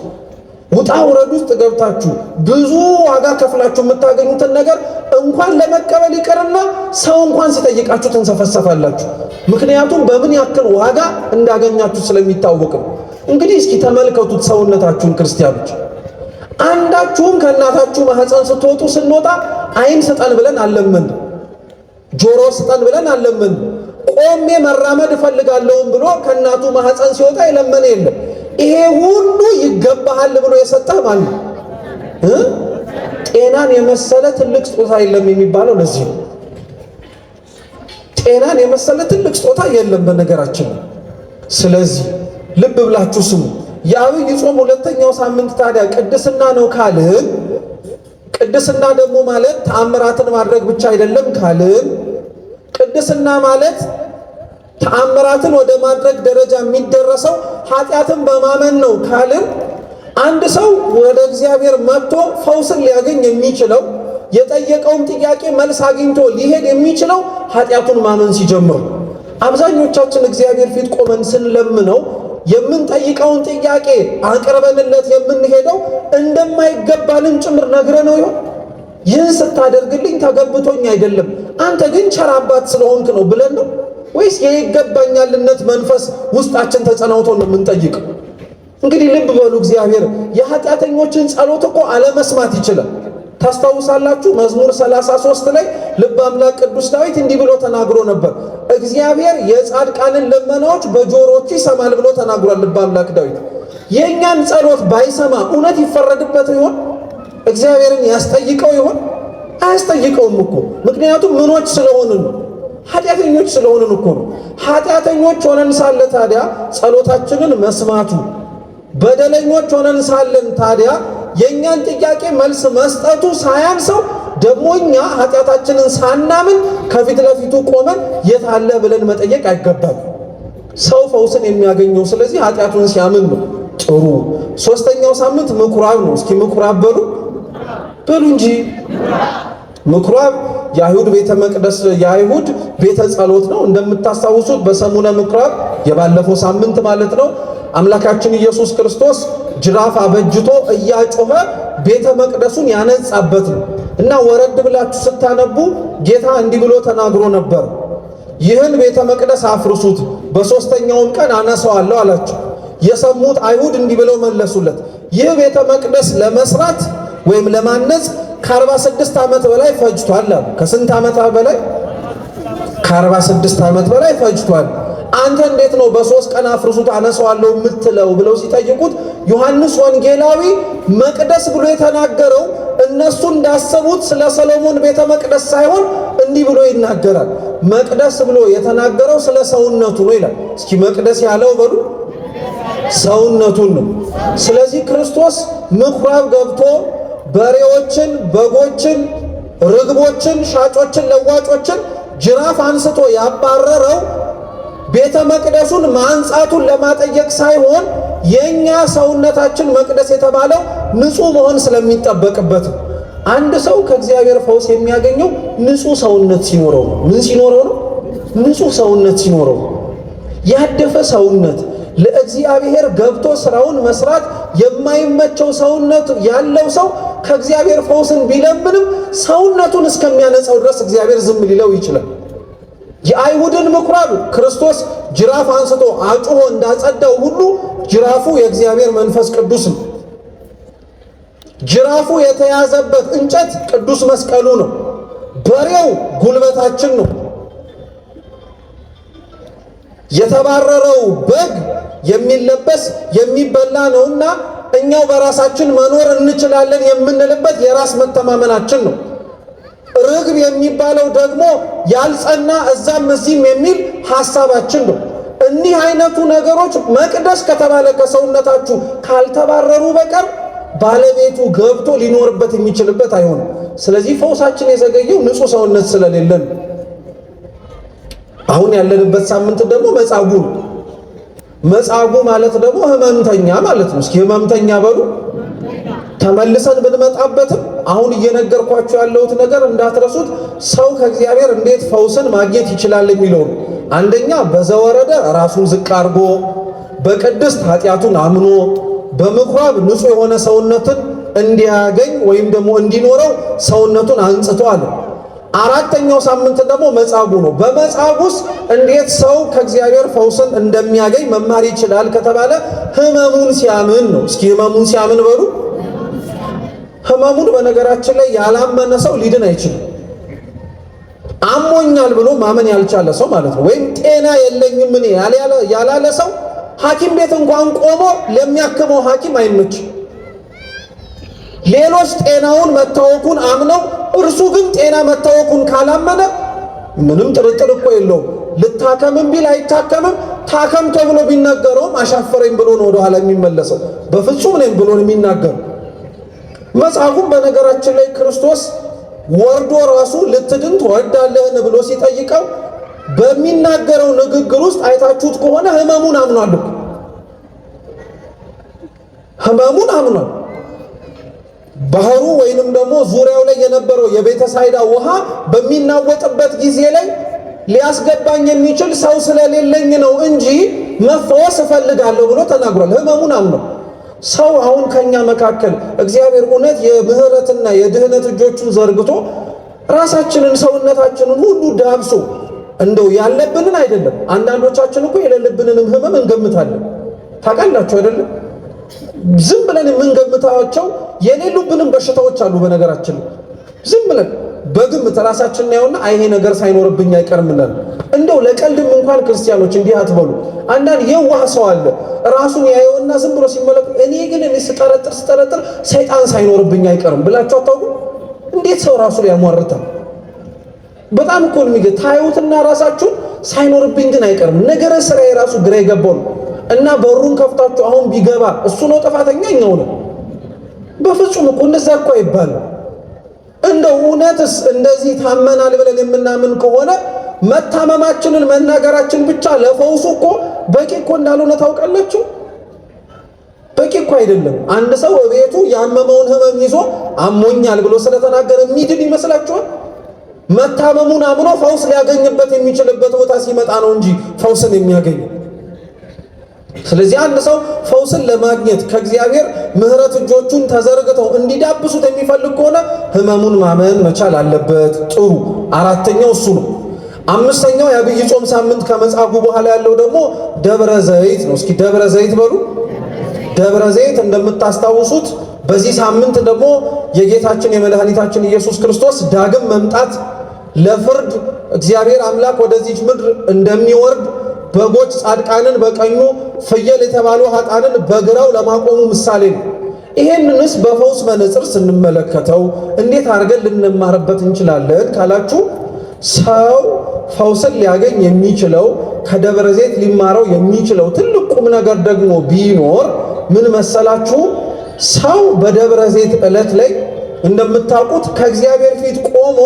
ውጣ ውረድ ውስጥ ገብታችሁ ብዙ ዋጋ ከፍላችሁ የምታገኙትን ነገር እንኳን ለመቀበል ይቀርና ሰው እንኳን ሲጠይቃችሁ ትንሰፈሰፋላችሁ። ምክንያቱም በምን ያክል ዋጋ እንዳገኛችሁ ስለሚታወቅ ነው። እንግዲህ እስኪ ተመልከቱት ሰውነታችሁን ክርስቲያኖች። አንዳችሁም ከእናታችሁ ማህፀን ስትወጡ ስንወጣ ዓይን ስጠን ብለን አለምን፣ ጆሮ ስጠን ብለን አለምን። ቆሜ መራመድ እፈልጋለሁም ብሎ ከእናቱ ማህፀን ሲወጣ የለመነ የለም። ይሄ ሁሉ ይገባሃል ብሎ የሰጠህ ማን ነው? ጤናን የመሰለ ትልቅ ስጦታ የለም የሚባለው ለዚህ ነው። ጤናን የመሰለ ትልቅ ስጦታ የለም በነገራችን ነው። ስለዚህ ልብ ብላችሁ ስሙ። የዐቢይ ጾም ሁለተኛው ሳምንት ታዲያ ቅድስና ነው ካልን፣ ቅድስና ደግሞ ማለት ተአምራትን ማድረግ ብቻ አይደለም ካልን፣ ቅድስና ማለት ተአምራትን ወደ ማድረግ ደረጃ የሚደረሰው ኃጢአትን በማመን ነው ካልን፣ አንድ ሰው ወደ እግዚአብሔር መጥቶ ፈውስን ሊያገኝ የሚችለው የጠየቀውን ጥያቄ መልስ አግኝቶ ሊሄድ የሚችለው ኃጢአቱን ማመን ሲጀምር። አብዛኞቻችን እግዚአብሔር ፊት ቆመን ስንለምነው የምንጠይቀውን ጥያቄ አቅርበንለት የምንሄደው እንደማይገባልን ጭምር ነግረነው ይሆን? ይህን ስታደርግልኝ ተገብቶኝ አይደለም አንተ ግን ቸር አባት ስለሆንክ ነው ብለን ነው ወይስ የይገባኛልነት መንፈስ ውስጣችን ተጸናውቶ ነው የምንጠይቀው? እንግዲህ ልብ በሉ። እግዚአብሔር የኃጢአተኞችን ጸሎት እኮ አለመስማት ይችላል። ታስታውሳላችሁ መዝሙር 33 ላይ ልበ አምላክ ቅዱስ ዳዊት እንዲህ ብሎ ተናግሮ ነበር። እግዚአብሔር የጻድቃንን ልመናዎች በጆሮቹ ይሰማል ብሎ ተናግሯል ልበ አምላክ ዳዊት። የእኛን ጸሎት ባይሰማ እውነት ይፈረድበት ይሆን? እግዚአብሔርን ያስጠይቀው ይሆን? አያስጠይቀውም እኮ። ምክንያቱም ምኖች ስለሆንን ነው፣ ኃጢአተኞች ስለሆንን እኮ ነው። ኃጢአተኞች ሆነን ሳለ ታዲያ ጸሎታችንን መስማቱ፣ በደለኞች ሆነን ሳለን ታዲያ የእኛን ጥያቄ መልስ መስጠቱ ሳያንሰው ደግሞ እኛ ኃጢአታችንን ሳናምን ከፊት ለፊቱ ቆመን የት አለ ብለን መጠየቅ አይገባም። ሰው ፈውስን የሚያገኘው ስለዚህ ኃጢአቱን ሲያምን ነው። ጥሩ። ሦስተኛው ሳምንት ምኩራብ ነው። እስኪ ምኩራብ በሉ እንጂ። ምኩራብ የአይሁድ ቤተ መቅደስ የአይሁድ ቤተ ጸሎት ነው። እንደምታስታውሱት በሰሙነ ምኩራብ የባለፈው ሳምንት ማለት ነው አምላካችን ኢየሱስ ክርስቶስ ጅራፍ አበጅቶ እያጮኸ ቤተ መቅደሱን ያነጻበት ነው እና ወረድ ብላችሁ ስታነቡ ጌታ እንዲህ ብሎ ተናግሮ ነበር። ይህን ቤተ መቅደስ አፍርሱት፣ በሦስተኛውም ቀን አነሳዋለሁ አላቸው። የሰሙት አይሁድ እንዲህ ብለው መለሱለት፣ ይህ ቤተ መቅደስ ለመስራት ወይም ለማነጽ ከ46 ዓመት በላይ ፈጅቷል አሉ። ከስንት ዓመት በላይ? ከ46 ዓመት በላይ ፈጅቷል። አንተ እንዴት ነው በ3 ቀን አፍርሱት አነሳዋለሁ የምትለው ብለው ሲጠይቁት ዮሐንስ ወንጌላዊ መቅደስ ብሎ የተናገረው እነሱ እንዳሰቡት ስለ ሰሎሞን ቤተ መቅደስ ሳይሆን እንዲህ ብሎ ይናገራል። መቅደስ ብሎ የተናገረው ስለ ሰውነቱ ነው ይላል። እስኪ መቅደስ ያለው በሉ ሰውነቱን ነው። ስለዚህ ክርስቶስ ምኩራብ ገብቶ በሬዎችን፣ በጎችን፣ ርግቦችን፣ ሻጮችን፣ ለዋጮችን ጅራፍ አንስቶ ያባረረው ቤተ መቅደሱን ማንጻቱን ለማጠየቅ ሳይሆን የኛ ሰውነታችን መቅደስ የተባለው ንጹህ መሆን ስለሚጠበቅበት ነው። አንድ ሰው ከእግዚአብሔር ፈውስ የሚያገኘው ንጹህ ሰውነት ሲኖረው ነው። ምን ሲኖረው ነው? ንጹህ ሰውነት ሲኖረው። ያደፈ ሰውነት ለእግዚአብሔር ገብቶ ስራውን መስራት የማይመቸው ሰውነት ያለው ሰው ከእግዚአብሔር ፈውስን ቢለምንም ሰውነቱን እስከሚያነጻው ድረስ እግዚአብሔር ዝም ሊለው ይችላል። የአይሁድን ምኩራብ ክርስቶስ ጅራፍ አንስቶ አጭሆ እንዳጸዳው ሁሉ ጅራፉ የእግዚአብሔር መንፈስ ቅዱስ ነው። ጅራፉ የተያዘበት እንጨት ቅዱስ መስቀሉ ነው። በሬው ጉልበታችን ነው። የተባረረው በግ የሚለበስ የሚበላ ነውና እኛው በራሳችን መኖር እንችላለን የምንልበት የራስ መተማመናችን ነው። ርግብ የሚባለው ደግሞ ያልጸና እዛም እዚህም የሚል ሐሳባችን ነው። እኒህ አይነቱ ነገሮች መቅደስ ከተባለ ከሰውነታችሁ ካልተባረሩ በቀር ባለቤቱ ገብቶ ሊኖርበት የሚችልበት አይሆንም። ስለዚህ ፈውሳችን የዘገየው ንጹሕ ሰውነት ስለሌለን። አሁን ያለንበት ሳምንት ደግሞ መጻጉዕ ነው። መጻጉዕ ማለት ደግሞ ህመምተኛ ማለት ነው። እስኪ ህመምተኛ በሉ። ተመልሰን ብንመጣበትም አሁን እየነገርኳችሁ ያለሁት ነገር እንዳትረሱት። ሰው ከእግዚአብሔር እንዴት ፈውስን ማግኘት ይችላል የሚለው ነው። አንደኛ በዘወረደ ራሱን ዝቅ አድርጎ በቅድስት ኃጢአቱን አምኖ በምኩራብ ንጹሕ የሆነ ሰውነትን እንዲያገኝ ወይም ደግሞ እንዲኖረው ሰውነቱን አንጽቶ አለ። አራተኛው ሳምንት ደግሞ መጻጉዕ ነው። በመጻጉዕ እንዴት ሰው ከእግዚአብሔር ፈውስን እንደሚያገኝ መማር ይችላል ከተባለ ህመሙን ሲያምን ነው። እስኪ ህመሙን ሲያምን በሉ። ህመሙን በነገራችን ላይ ያላመነ ሰው ሊድን አይችልም። አሞኛል ብሎ ማመን ያልቻለ ሰው ማለት ነው። ወይም ጤና የለኝም እኔ ያላለ ሰው ሐኪም ቤት እንኳን ቆሞ ለሚያክመው ሐኪም አይመችም። ሌሎች ጤናውን መታወኩን አምነው እርሱ ግን ጤና መታወኩን ካላመነ ምንም ጥርጥር እኮ የለውም። ልታከምም ቢል አይታከምም። ታከም ተብሎ ቢነገረውም አሻፈረኝ ብሎ ነው ወደ ኋላ የሚመለሰው። በፍጹም ነኝ ብሎ ነው የሚናገረው። መጻጉዕ በነገራችን ላይ ክርስቶስ ወርዶ ራሱ ልትድን ትወዳለህን ብሎ ሲጠይቀው በሚናገረው ንግግር ውስጥ አይታችሁት ከሆነ ህመሙን አምኗል። ህመሙን አምኗል። ባህሩ ወይንም ደግሞ ዙሪያው ላይ የነበረው የቤተሳይዳ ውሃ በሚናወጥበት ጊዜ ላይ ሊያስገባኝ የሚችል ሰው ስለሌለኝ ነው እንጂ መፈወስ እፈልጋለሁ ብሎ ተናግሯል። ህመሙን አምኗል። ሰው አሁን ከኛ መካከል እግዚአብሔር እውነት የምህረትና የድህነት እጆቹን ዘርግቶ ራሳችንን ሰውነታችንን ሁሉ ዳብሶ እንደው ያለብንን አይደለም። አንዳንዶቻችን እኮ የሌለብንንም ህመም እንገምታለን። ታውቃላችሁ አይደለም? ዝም ብለን የምንገምታቸው የሌሉብንም በሽታዎች አሉ። በነገራችን ዝም ብለን በግምት ራሳችንን ያውና ይሄ ነገር ሳይኖርብኝ አይቀርም እንላለን። እንደው ለቀልድም እንኳን ክርስቲያኖች እንዲህ አትበሉ። አንዳንድ የዋህ ሰው አለ ራሱን ያየውና ዝም ብሎ ሲመለክ እኔ ስጠረጥር ሰይጣን ሳይኖርብኝ አይቀርም ብላችሁ አታውቁ? እንዴት ሰው ራሱ ላይ ያሟርታል? በጣም እኮ ታዩትና ራሳችሁን ሳይኖርብኝ ግን አይቀርም። ነገረ ስራ የራሱ ግራ የገባው ነው። እና በሩን ከፍታችሁ አሁን ቢገባ እሱ ነው ጥፋተኛ እኛው ነው? በፍጹም እኮ እንደዛ እኮ አይባልም። እንደው እውነትስ እንደዚህ ታመናል ብለን የምናምን ከሆነ መታመማችንን መናገራችን ብቻ ለፈውሱ እኮ በቂ እኮ እንዳልሆነ ታውቃላችሁ። በቂ እኮ አይደለም። አንድ ሰው በቤቱ ያመመውን ህመም ይዞ አሞኛል ብሎ ስለተናገረ የሚድን ይመስላችኋል? መታመሙን አምኖ ፈውስ ሊያገኝበት የሚችልበት ቦታ ሲመጣ ነው እንጂ ፈውስን የሚያገኘው። ስለዚህ አንድ ሰው ፈውስን ለማግኘት ከእግዚአብሔር ምሕረት እጆቹን ተዘርግተው እንዲዳብሱት የሚፈልግ ከሆነ ህመሙን ማመን መቻል አለበት። ጥሩ። አራተኛው እሱ ነው። አምስተኛው የዐቢይ ጾም ሳምንት ከመጻጉዕ በኋላ ያለው ደግሞ ደብረ ዘይት ነው። እስኪ ደብረ ዘይት በሉ። ደብረ ዘይት እንደምታስታውሱት በዚህ ሳምንት ደግሞ የጌታችን የመድኃኒታችን ኢየሱስ ክርስቶስ ዳግም መምጣት ለፍርድ እግዚአብሔር አምላክ ወደዚች ምድር እንደሚወርድ በጎች ጻድቃንን በቀኙ ፍየል የተባሉ ኃጥአንን በግራው ለማቆሙ ምሳሌ ነው። ይሄንንስ በፈውስ መነጽር ስንመለከተው እንዴት አድርገን ልንማርበት እንችላለን ካላችሁ ሰው ፈውስን ሊያገኝ የሚችለው ከደብረ ዘይት ሊማረው የሚችለው ትልቅ ቁም ነገር ደግሞ ቢኖር ምን መሰላችሁ? ሰው በደብረ ዘይት ዕለት ላይ እንደምታውቁት ከእግዚአብሔር ፊት ቆሞ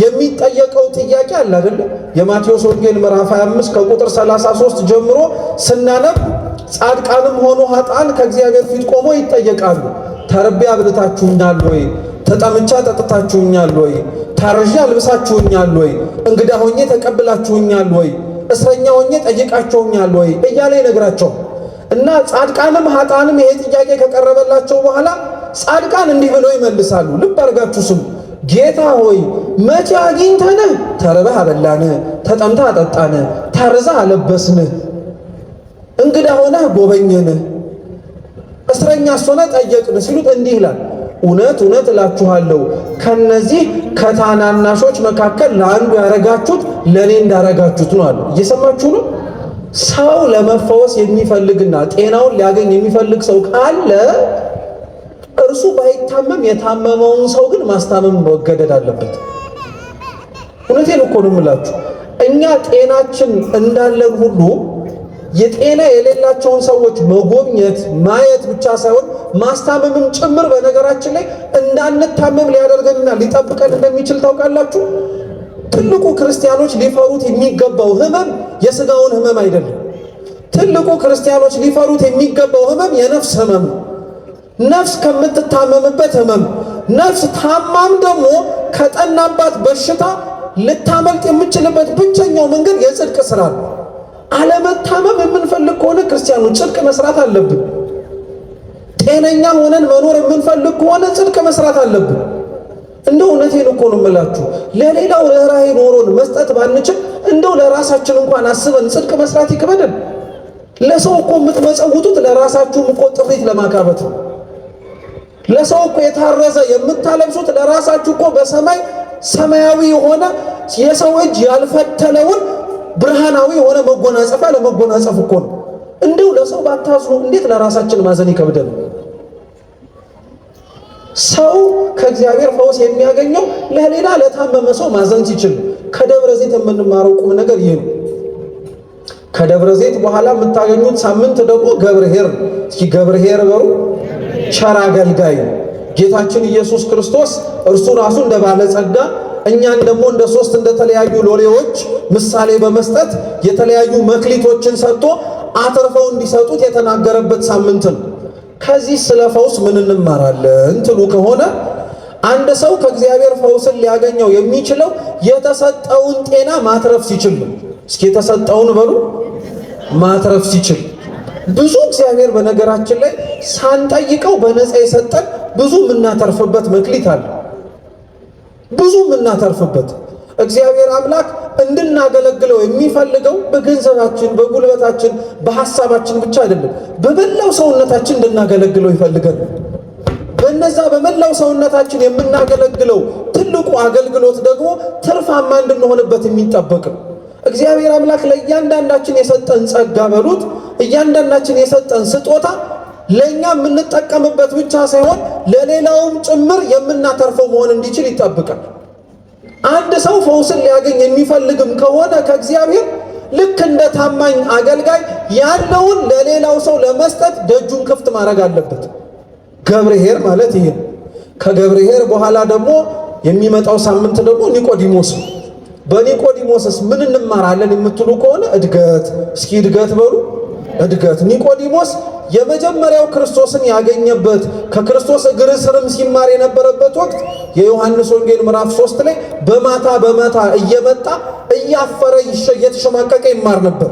የሚጠየቀው ጥያቄ አለ አይደል? የማቴዎስ ወንጌል ምዕራፍ 25 ከቁጥር 33 ጀምሮ ስናነብ ጻድቃንም ሆኑ ኃጥአን ከእግዚአብሔር ፊት ቆሞ ይጠየቃሉ። ተርቤ አብልታችሁኛል ወይ? ተጠምቼ አጠጥታችሁኛል ወይ? ታርዤ አልብሳችሁኛል ወይ? እንግዳ ሆኜ ተቀብላችሁኛል ወይ? እስረኛ ሆኜ ጠይቃችሁኛል ወይ? እያለ ይነግራቸው እና ጻድቃንም ኃጥአንም ይሄ ጥያቄ ከቀረበላቸው በኋላ ጻድቃን እንዲህ ብለው ይመልሳሉ። ልብ አድርጋችሁ ስሙ። ጌታ ሆይ መቼ አግኝተንህ ተርበህ አበላንህ፣ ተጠምተህ አጠጣንህ፣ ታርዘህ አለበስንህ፣ እንግዳ ሆነህ ጎበኘንህ፣ እስረኛ ሆነህ ጠየቅንህ ሲሉት እንዲህ ይላል፣ እውነት እውነት እላችኋለሁ ከነዚህ ከታናናሾች መካከል ለአንዱ ያረጋችሁት ለኔ እንዳረጋችሁት ነው አለ። እየሰማችሁ ነው? ሰው ለመፈወስ የሚፈልግና ጤናውን ሊያገኝ የሚፈልግ ሰው ካለ እርሱ ባይታመም የታመመውን ሰው ግን ማስታመም መገደድ አለበት። እውነቴን እኮ ነው የምላችሁ። እኛ ጤናችን እንዳለን ሁሉ የጤና የሌላቸውን ሰዎች መጎብኘት ማየት ብቻ ሳይሆን ማስታመምም ጭምር በነገራችን ላይ እንዳንታመም ሊያደርገንና ሊጠብቀን እንደሚችል ታውቃላችሁ። ትልቁ ክርስቲያኖች ሊፈሩት የሚገባው ህመም የስጋውን ህመም አይደለም። ትልቁ ክርስቲያኖች ሊፈሩት የሚገባው ህመም የነፍስ ህመም ነው። ነፍስ ከምትታመምበት ህመም፣ ነፍስ ታማም ደግሞ ከጠናባት በሽታ ልታመልጥ የምችልበት ብቸኛው መንገድ የጽድቅ ስራ ነው። አለመታመም የምንፈልግ ከሆነ ክርስቲያኖች ጽድቅ መስራት አለብን። ጤነኛ ሆነን መኖር የምንፈልግ ከሆነ ጽድቅ መስራት አለብን። እንደው እውነቴን እኮ ነው የምላችሁ። ለሌላው ርኅራኄ ኖሮን መስጠት ባንችል እንደው ለራሳችን እንኳን አስበን ጽድቅ መስራት ይክበደን። ለሰው እኮ የምትመጸውቱት ለራሳችሁም እኮ ጥሪት ለማካበት ነው። ለሰው እኮ የታረዘ የምታለብሱት ለራሳችሁ እኮ በሰማይ ሰማያዊ የሆነ የሰው እጅ ያልፈተለውን ብርሃናዊ የሆነ መጎናጸፊያ ለመጎናጸፍ እኮ ነው። እንደው ለሰው ባታዝኑ እንዴት ለራሳችን ማዘን ይከብደን? ሰው ከእግዚአብሔር ፈውስ የሚያገኘው ለሌላ ለታመመ ሰው ማዘን ሲችል። ከደብረ ዘይት የምንማረው ቁም ነገር ይህ ነው። ከደብረ ዘይት በኋላ የምታገኙት ሳምንት ደግሞ ገብርኄር። እስኪ ገብርኄር በሩ። ቸር አገልጋይ ጌታችን ኢየሱስ ክርስቶስ እርሱ ራሱ እንደ ባለጸጋ እኛን ደግሞ እንደ ሶስት እንደተለያዩ ሎሌዎች ምሳሌ በመስጠት የተለያዩ መክሊቶችን ሰጥቶ አትርፈው እንዲሰጡት የተናገረበት ሳምንት ነው። ከዚህ ስለ ፈውስ ምን እንማራለን ትሉ ከሆነ አንድ ሰው ከእግዚአብሔር ፈውስን ሊያገኘው የሚችለው የተሰጠውን ጤና ማትረፍ ሲችል ነው። እስኪ የተሰጠውን በሉ ማትረፍ ሲችል። ብዙ እግዚአብሔር በነገራችን ላይ ሳንጠይቀው በነፃ የሰጠን ብዙ የምናተርፍበት መክሊት አለ። ብዙ የምናተርፍበት እግዚአብሔር አምላክ እንድናገለግለው የሚፈልገው በገንዘባችን፣ በጉልበታችን፣ በሐሳባችን ብቻ አይደለም። በመላው ሰውነታችን እንድናገለግለው ይፈልጋል። በነዛ በመላው ሰውነታችን የምናገለግለው ትልቁ አገልግሎት ደግሞ ትርፋማ እንድንሆንበት የሚጠበቅ ነው። እግዚአብሔር አምላክ ለእያንዳንዳችን የሰጠን ጸጋ በሉት፣ እያንዳንዳችን የሰጠን ስጦታ ለእኛ የምንጠቀምበት ብቻ ሳይሆን ለሌላውም ጭምር የምናተርፈው መሆን እንዲችል ይጠብቃል። አንድ ሰው ፈውስን ሊያገኝ የሚፈልግም ከሆነ ከእግዚአብሔር ልክ እንደ ታማኝ አገልጋይ ያለውን ለሌላው ሰው ለመስጠት ደጁን ክፍት ማድረግ አለበት። ገብርኄር ማለት ይሄ ነው። ከገብርኄር በኋላ ደግሞ የሚመጣው ሳምንት ደግሞ ኒቆዲሞስ ነው። በኒቆዲሞስስ ምን እንማራለን የምትሉ ከሆነ እድገት። እስኪ እድገት በሉ። እድገት። ኒቆዲሞስ የመጀመሪያው ክርስቶስን ያገኘበት ከክርስቶስ እግር ስርም ሲማር የነበረበት ወቅት የዮሐንስ ወንጌል ምዕራፍ 3 ላይ በማታ እየመጣ እያፈረ እየተሸማቀቀ ይማር ነበር።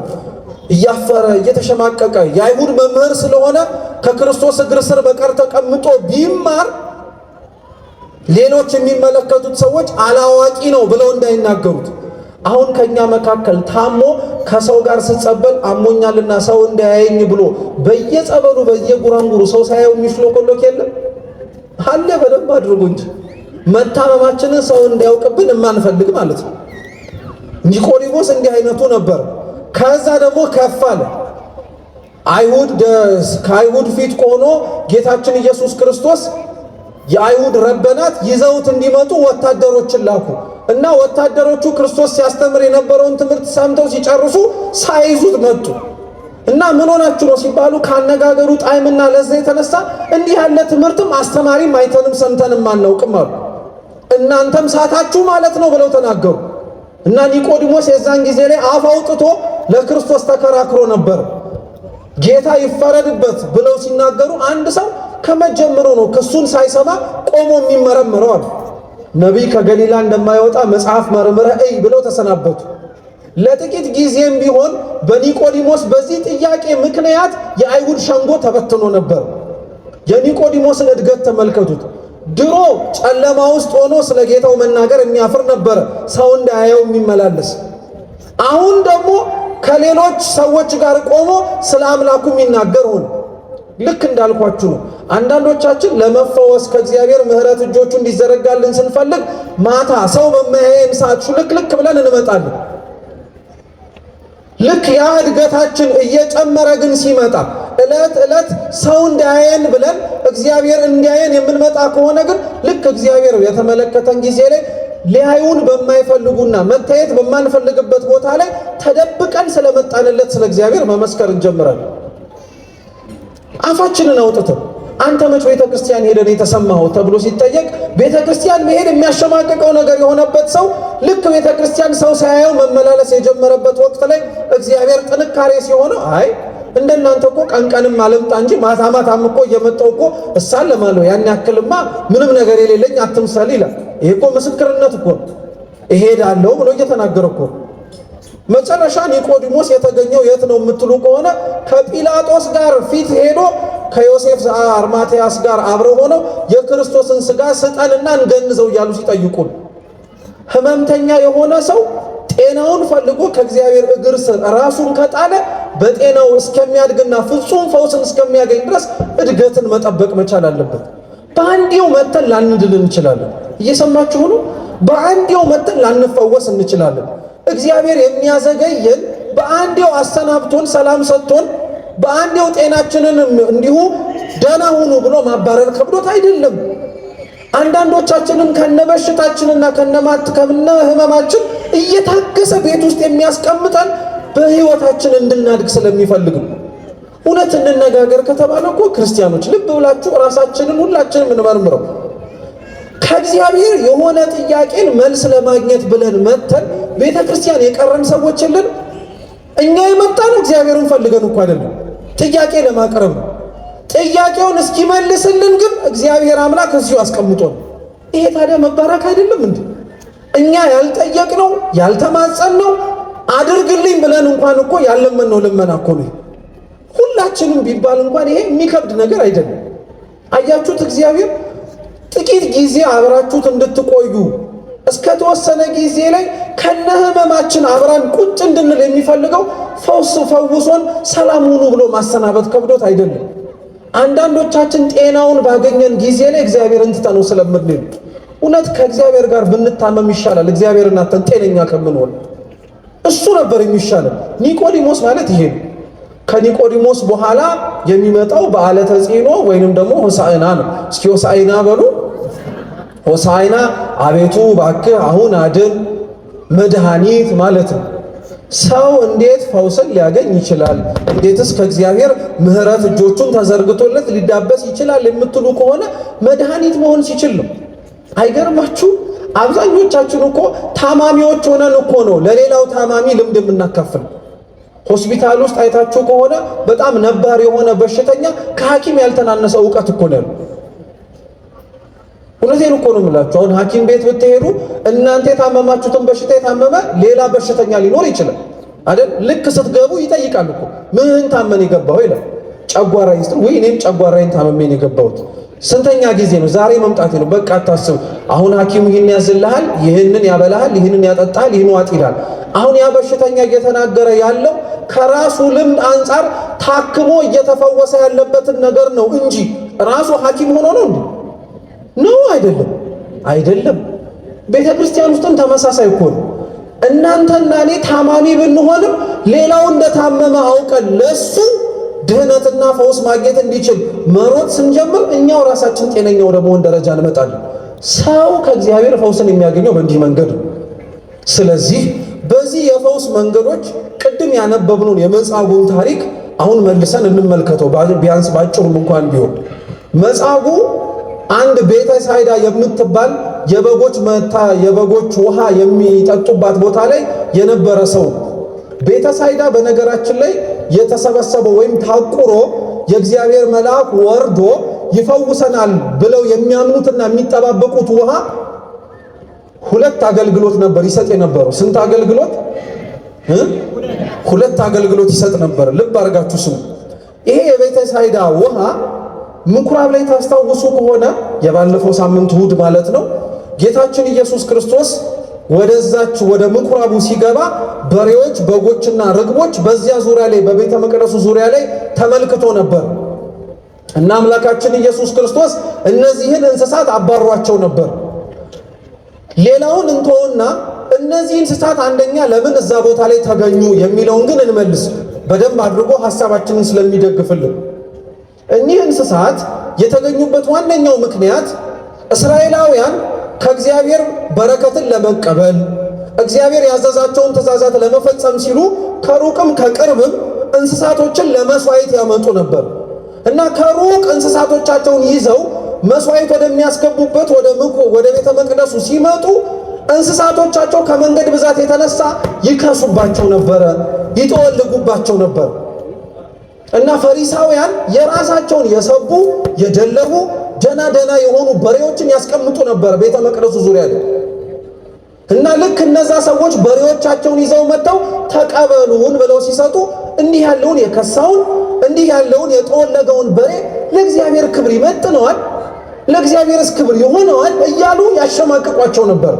እያፈረ እየተሸማቀቀ የአይሁድ መምህር ስለሆነ ከክርስቶስ እግር ስር በቀር ተቀምጦ ቢማር ሌሎች የሚመለከቱት ሰዎች አላዋቂ ነው ብለው እንዳይናገሩት። አሁን ከኛ መካከል ታሞ ከሰው ጋር ስጸበል አሞኛልና ሰው እንዳያየኝ ብሎ በየጸበሉ በየጉራንጉሩ ሰው ሳያየው የሚሽሎኮሎክ የለም አለ። በደንብ አድርጎ እንጂ መታመማችንን ሰው እንዲያውቅብን የማንፈልግ ማለት ነው። ኒቆዲሞስ እንዲህ አይነቱ ነበር። ከዛ ደግሞ ከፍ አለ። ከአይሁድ ፊት ቆሞ ጌታችን ኢየሱስ ክርስቶስ የአይሁድ ረበናት ይዘውት እንዲመጡ ወታደሮችን ላኩ እና ወታደሮቹ ክርስቶስ ሲያስተምር የነበረውን ትምህርት ሰምተው ሲጨርሱ ሳይዙት መጡ እና ምን ሆናችሁ ነው ሲባሉ ካነጋገሩ ጣዕምና ለዛ የተነሳ እንዲህ ያለ ትምህርትም አስተማሪም አይተንም ሰምተንም አናውቅም አሉ። እናንተም ሳታችሁ ማለት ነው ብለው ተናገሩ። እና ኒቆዲሞስ የዛን ጊዜ ላይ አፍ አውጥቶ ለክርስቶስ ተከራክሮ ነበር። ጌታ ይፈረድበት ብለው ሲናገሩ አንድ ሰው ከመጀመሩ ነው ክሱን ሳይሰማ ቆሞ የሚመረምረው አሉ። ነቢይ ከገሊላ እንደማይወጣ መጽሐፍ መርምረህ እይ ብለው ተሰናበቱ። ለጥቂት ጊዜም ቢሆን በኒቆዲሞስ በዚህ ጥያቄ ምክንያት የአይሁድ ሸንጎ ተበትኖ ነበር። የኒቆዲሞስን እድገት ተመልከቱት። ድሮ ጨለማ ውስጥ ሆኖ ስለ ጌታው መናገር የሚያፍር ነበረ፣ ሰው እንዳያየው የሚመላለስ። አሁን ደግሞ ከሌሎች ሰዎች ጋር ቆሞ ስለ አምላኩ የሚናገር ሆነ። ልክ እንዳልኳችሁ ነው። አንዳንዶቻችን ለመፈወስ ከእግዚአብሔር ምሕረት እጆቹ እንዲዘረጋልን ስንፈልግ ማታ ሰው በማያየን ሰዓት ሹልክልክ ብለን እንመጣለን። ልክ ያ እድገታችን እየጨመረ ግን ሲመጣ ዕለት ዕለት ሰው እንዳያየን ብለን እግዚአብሔር እንዲያየን የምንመጣ ከሆነ ግን ልክ እግዚአብሔር የተመለከተን ጊዜ ላይ ሊያዩን በማይፈልጉና መታየት በማንፈልግበት ቦታ ላይ ተደብቀን ስለመጣንለት ስለ እግዚአብሔር መመስከር እንጀምራለን። አፋችንን አውጥተን አንተ መች ቤተ ክርስቲያን ሄደን የተሰማኸው ተብሎ ሲጠየቅ ቤተ ክርስቲያን መሄድ የሚያሸማቅቀው ነገር የሆነበት ሰው ልክ ቤተ ክርስቲያን ሰው ሳያየው መመላለስ የጀመረበት ወቅት ላይ እግዚአብሔር ጥንካሬ ሲሆነው አይ እንደናንተ እኮ ቀንቀንም አልምጣ እንጂ ማታ ማታም እኮ እየመጣሁ እኮ እሳለማለሁ ያን ያክልማ ምንም ነገር የሌለኝ አትምሰል ይላል። ይሄ እኮ ምስክርነት እኮ እሄዳለሁ ብሎ እየተናገረ እኮ። መጨረሻ ኒቆዲሞስ የተገኘው የት ነው የምትሉ ከሆነ ከጲላጦስ ጋር ፊት ሄዶ ከዮሴፍ አርማቴያስ ጋር አብረው ሆነው የክርስቶስን ሥጋ ስጠንና እንገንዘው እያሉ ሲጠይቁን፣ ሕመምተኛ የሆነ ሰው ጤናውን ፈልጎ ከእግዚአብሔር እግር ስር ራሱን ከጣለ በጤናው እስከሚያድግና ፍጹም ፈውስን እስከሚያገኝ ድረስ እድገትን መጠበቅ መቻል አለበት። በአንዴው መተን ላንድል እንችላለን። እየሰማችሁ ነው? በአንዴው መተን ላንፈወስ እንችላለን። እግዚአብሔር የሚያዘገየን በአንዴው አሰናብቶን ሰላም ሰጥቶን በአንዴው ጤናችንን እንዲሁ ደህና ሁኑ ብሎ ማባረር ከብዶት አይደለም። አንዳንዶቻችንን ከነበሽታችንና ከነ ህመማችን እየታገሰ ቤት ውስጥ የሚያስቀምጠን በህይወታችን እንድናድግ ስለሚፈልግ ነው። እውነት እንነጋገር ከተባለ እኮ ክርስቲያኖች ልብ ብላችሁ ራሳችንን ሁላችንም እንመርምረው። ከእግዚአብሔር የሆነ ጥያቄን መልስ ለማግኘት ብለን መተን ቤተ ክርስቲያን የቀረን ሰዎች የለን። እኛ የመጣነው እግዚአብሔርን ፈልገን እኮ አይደለም፣ ጥያቄ ለማቅረብ ነው። ጥያቄውን እስኪመልስልን ግን እግዚአብሔር አምላክ እዚሁ አስቀምጦን። ይሄ ታዲያ መባረክ አይደለም እንዴ? እኛ ያልጠየቅነው ያልተማጸንነው አድርግልኝ ብለን እንኳን እኮ ያለመነው ልመና እኮ ነው። ሁላችንም ቢባል እንኳን ይሄ የሚከብድ ነገር አይደለም። አያችሁት? እግዚአብሔር ጥቂት ጊዜ አብራችሁት እንድትቆዩ እስከ ተወሰነ ጊዜ ላይ ከነህመማችን አብራን ቁጭ እንድንል የሚፈልገው ፈውሶን ሰላም ሁኑ ብሎ ማሰናበት ከብዶት አይደለም። አንዳንዶቻችን ጤናውን ባገኘን ጊዜ ላይ እግዚአብሔርን ትተነው ስለምንል እውነት ከእግዚአብሔር ጋር ብንታመም ይሻላል እግዚአብሔርን አተን ጤነኛ ከምንሆን። እሱ ነበር የሚሻለው። ኒቆዲሞስ ማለት ይሄ ነው። ከኒቆዲሞስ በኋላ የሚመጣው በዓለ ተጽዕኖ ወይንም ደግሞ ሆሳዕና ነው። እስኪ ሆሳዕና በሉ። ሆሳዕና አቤቱ እባክህ አሁን አድን፣ መድኃኒት ማለት ነው። ሰው እንዴት ፈውስን ሊያገኝ ይችላል? እንዴትስ ከእግዚአብሔር ምሕረት እጆቹን ተዘርግቶለት ሊዳበስ ይችላል የምትሉ ከሆነ መድኃኒት መሆን ሲችል ነው። አይገርማችሁ? አብዛኞቻችን እኮ ታማሚዎች ሆነን እኮ ነው ለሌላው ታማሚ ልምድ የምናካፍል። ሆስፒታል ውስጥ አይታችሁ ከሆነ በጣም ነባር የሆነ በሽተኛ ከሐኪም ያልተናነሰ እውቀት እኮ ነው። እውነቴን እኮ ነው የምላችሁ። አሁን ሐኪም ቤት ብትሄዱ እናንተ የታመማችሁትን በሽታ የታመመ ሌላ በሽተኛ ሊኖር ይችላል አይደል? ልክ ስትገቡ ይጠይቃል እኮ ምን ታመን የገባው ይላል። ጨጓራዬን ስትል ወይ እኔም ጨጓራዬን ታመሜን የገባሁት ስንተኛ ጊዜ ነው? ዛሬ መምጣቴ ነው። በቃ አታስቡ። አሁን ሐኪሙ ይህን ያዝልሃል፣ ይህንን ያበላሃል፣ ይህንን ያጠጣሃል፣ ይህን ዋጥ ይላል። አሁን ያ በሽተኛ እየተናገረ ያለው ከራሱ ልምድ አንጻር ታክሞ እየተፈወሰ ያለበትን ነገር ነው እንጂ ራሱ ሐኪም ሆኖ ነው እንዴ? ነው አይደለም? አይደለም። ቤተ ክርስቲያን ውስጥም ተመሳሳይ እኮ ነው። እናንተና እኔ ታማሚ ብንሆንም ሌላው እንደታመመ አውቀን ለሱ ድህነትና ፈውስ ማግኘት እንዲችል መሮጥ ስንጀምር እኛው ራሳችን ጤነኛ ወደ መሆን ደረጃ እንመጣለን። ሰው ከእግዚአብሔር ፈውስን የሚያገኘው በእንዲህ መንገድ ነው። ስለዚህ በዚህ የፈውስ መንገዶች ቅድም ያነበብነውን የመጻጉዕን ታሪክ አሁን መልሰን እንመልከተው። ቢያንስ ባጭሩም እንኳን ቢሆን መጻጉዕ አንድ ቤተ ሳይዳ የምትባል የበጎች ውሃ የሚጠጡባት ቦታ ላይ የነበረ ሰው። ቤተ ሳይዳ በነገራችን ላይ የተሰበሰበው ወይም ታቁሮ የእግዚአብሔር መልአክ ወርዶ ይፈውሰናል ብለው የሚያምኑትና የሚጠባበቁት ውሃ ሁለት አገልግሎት ነበር ይሰጥ የነበረው። ስንት አገልግሎት? ሁለት አገልግሎት ይሰጥ ነበር። ልብ አድርጋችሁ ስሙ። ይሄ የቤተ ሳይዳ ውሃ ምኩራብ ላይ ታስታውሱ ከሆነ የባለፈው ሳምንት እሑድ ማለት ነው ጌታችን ኢየሱስ ክርስቶስ ወደዛች ወደ ምኩራቡ ሲገባ በሬዎች፣ በጎችና ርግቦች በዚያ ዙሪያ ላይ በቤተ መቅደሱ ዙሪያ ላይ ተመልክቶ ነበር። እና አምላካችን ኢየሱስ ክርስቶስ እነዚህን እንስሳት አባሯቸው ነበር። ሌላውን እንተውና እነዚህ እንስሳት አንደኛ ለምን እዛ ቦታ ላይ ተገኙ የሚለውን ግን እንመልስ፣ በደንብ አድርጎ ሐሳባችንን ስለሚደግፍልን። እኒህ እንስሳት የተገኙበት ዋነኛው ምክንያት እስራኤላውያን ከእግዚአብሔር በረከትን ለመቀበል እግዚአብሔር ያዘዛቸውን ትእዛዛት ለመፈጸም ሲሉ ከሩቅም ከቅርብም እንስሳቶችን ለመስዋዕት ያመጡ ነበር እና ከሩቅ እንስሳቶቻቸውን ይዘው መስዋዕት ወደሚያስገቡበት ወደ ቤተ መቅደሱ ሲመጡ እንስሳቶቻቸው ከመንገድ ብዛት የተነሳ ይከሱባቸው ነበረ፣ ይጠወልጉባቸው ነበር እና ፈሪሳውያን የራሳቸውን የሰቡ የደለቡ ደና የሆኑ በሬዎችን ያስቀምጡ ነበር ቤተ መቅደሱ ዙሪያ ላይ እና ልክ እነዛ ሰዎች በሬዎቻቸውን ይዘው መጥተው ተቀበሉን ብለው ሲሰጡ እንዲህ ያለውን የከሳውን እንዲህ ያለውን የጠወለገውን በሬ ለእግዚአብሔር ክብር ይመጥነዋል፣ ለእግዚአብሔርስ ክብር ይሆነዋል እያሉ ያሸማቅቋቸው ነበር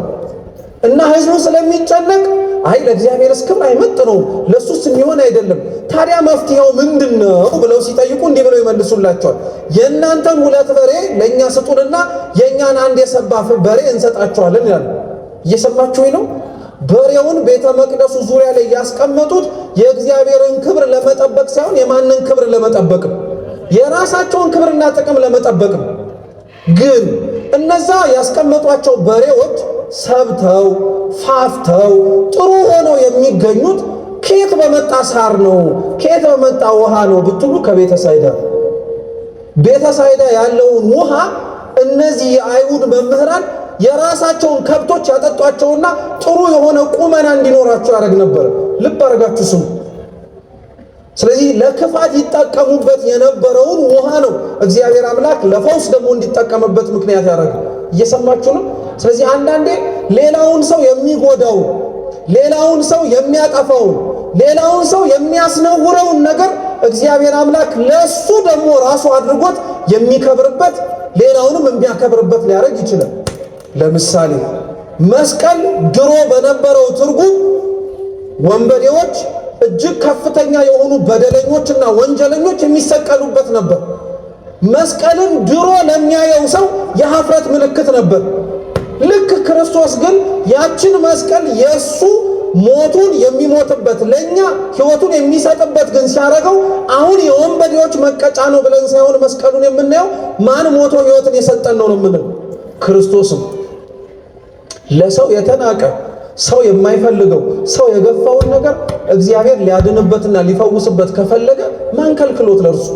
እና ሕዝቡ ስለሚጨነቅ አይ ለእግዚአብሔርስ ክብር አይመጥነውም፣ ለሱስ የሚሆን አይደለም፣ ታዲያ መፍትሄው ምንድነው ብለው ሲጠይቁ እንዲህ ብለው ይመልሱላቸዋል። የእናንተን 2 በሬ ለእኛ ስጡንና የእኛን 1 የሰባ በሬ እንሰጣቸዋለን ይላሉ። እየሰማችሁ ነው? በሬውን ቤተ መቅደሱ ዙሪያ ላይ ያስቀመጡት የእግዚአብሔርን ክብር ለመጠበቅ ሳይሆን የማንን ክብር ለመጠበቅ ነው? የራሳቸውን ክብርና ጥቅም ለመጠበቅ ነው። ግን እነዛ ያስቀመጧቸው በሬዎች ሰብተው ፋፍተው ጥሩ ሆነው የሚገኙት ከየት በመጣ ሳር ነው? ከየት በመጣ ውሃ ነው ብትሉ ከቤተ ሳይዳ። ቤተ ሳይዳ ያለውን ውሃ እነዚህ የአይሁድ መምህራን የራሳቸውን ከብቶች ያጠጧቸውና ጥሩ የሆነ ቁመና እንዲኖራቸው ያደርግ ነበር። ልብ አድርጋችሁ ስሙ። ስለዚህ ለክፋት ይጠቀሙበት የነበረውን ውሃ ነው እግዚአብሔር አምላክ ለፈውስ ደግሞ እንዲጠቀምበት ምክንያት ያደረገው። እየሰማችሁ ነው? ስለዚህ አንዳንዴ ሌላውን ሰው የሚጎዳውን፣ ሌላውን ሰው የሚያጠፋውን፣ ሌላውን ሰው የሚያስነውረውን ነገር እግዚአብሔር አምላክ ለሱ ደግሞ ራሱ አድርጎት የሚከብርበት ሌላውንም የሚያከብርበት ሊያደርግ ይችላል። ለምሳሌ መስቀል ድሮ በነበረው ትርጉም ወንበዴዎች እጅግ ከፍተኛ የሆኑ በደለኞችና ወንጀለኞች የሚሰቀሉበት ነበር። መስቀልን ድሮ ለሚያየው ሰው የኀፍረት ምልክት ነበር። ልክ ክርስቶስ ግን ያችን መስቀል የሱ ሞቱን የሚሞትበት ለኛ ሕይወቱን የሚሰጥበት ግን ሲያደርገው አሁን የወንበዴዎች መቀጫ ነው ብለን ሳይሆን መስቀሉን የምናየው ማን ሞቶ ሕይወትን የሰጠን ነው የምንለው ክርስቶስም። ለሰው የተናቀ ሰው የማይፈልገው ሰው የገፋውን ነገር እግዚአብሔር ሊያድንበትና ሊፈውስበት ከፈለገ ማን ከልክሎት ለርሱ?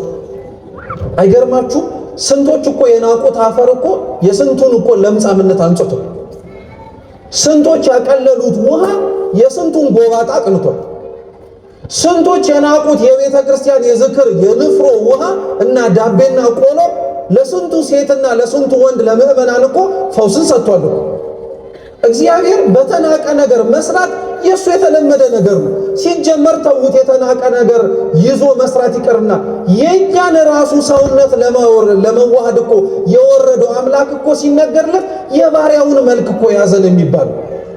አይገርማችሁ? ስንቶች እኮ የናቁት አፈር እኮ የስንቱን እኮ ለምጻምነት አንጽቶ፣ ስንቶች ያቀለሉት ውሃ የስንቱን ጎባጣ አቅንቷል። ስንቶች የናቁት የቤተ ክርስቲያን የዝክር የንፍሮ ውሃ እና ዳቤና ቆሎ ለስንቱ ሴትና ለስንቱ ወንድ ለምእመናን እኮ ፈውስን ሰጥቷል እኮ። እግዚአብሔር በተናቀ ነገር መስራት የሱ የተለመደ ነገር ነው። ሲጀመር ተውት፣ የተናቀ ነገር ይዞ መስራት ይቀርና የኛን ራሱ ሰውነት ለመዋሃድ እኮ የወረደው አምላክ እኮ ሲነገርለት የባሪያውን መልክ እኮ ያዘን የሚባል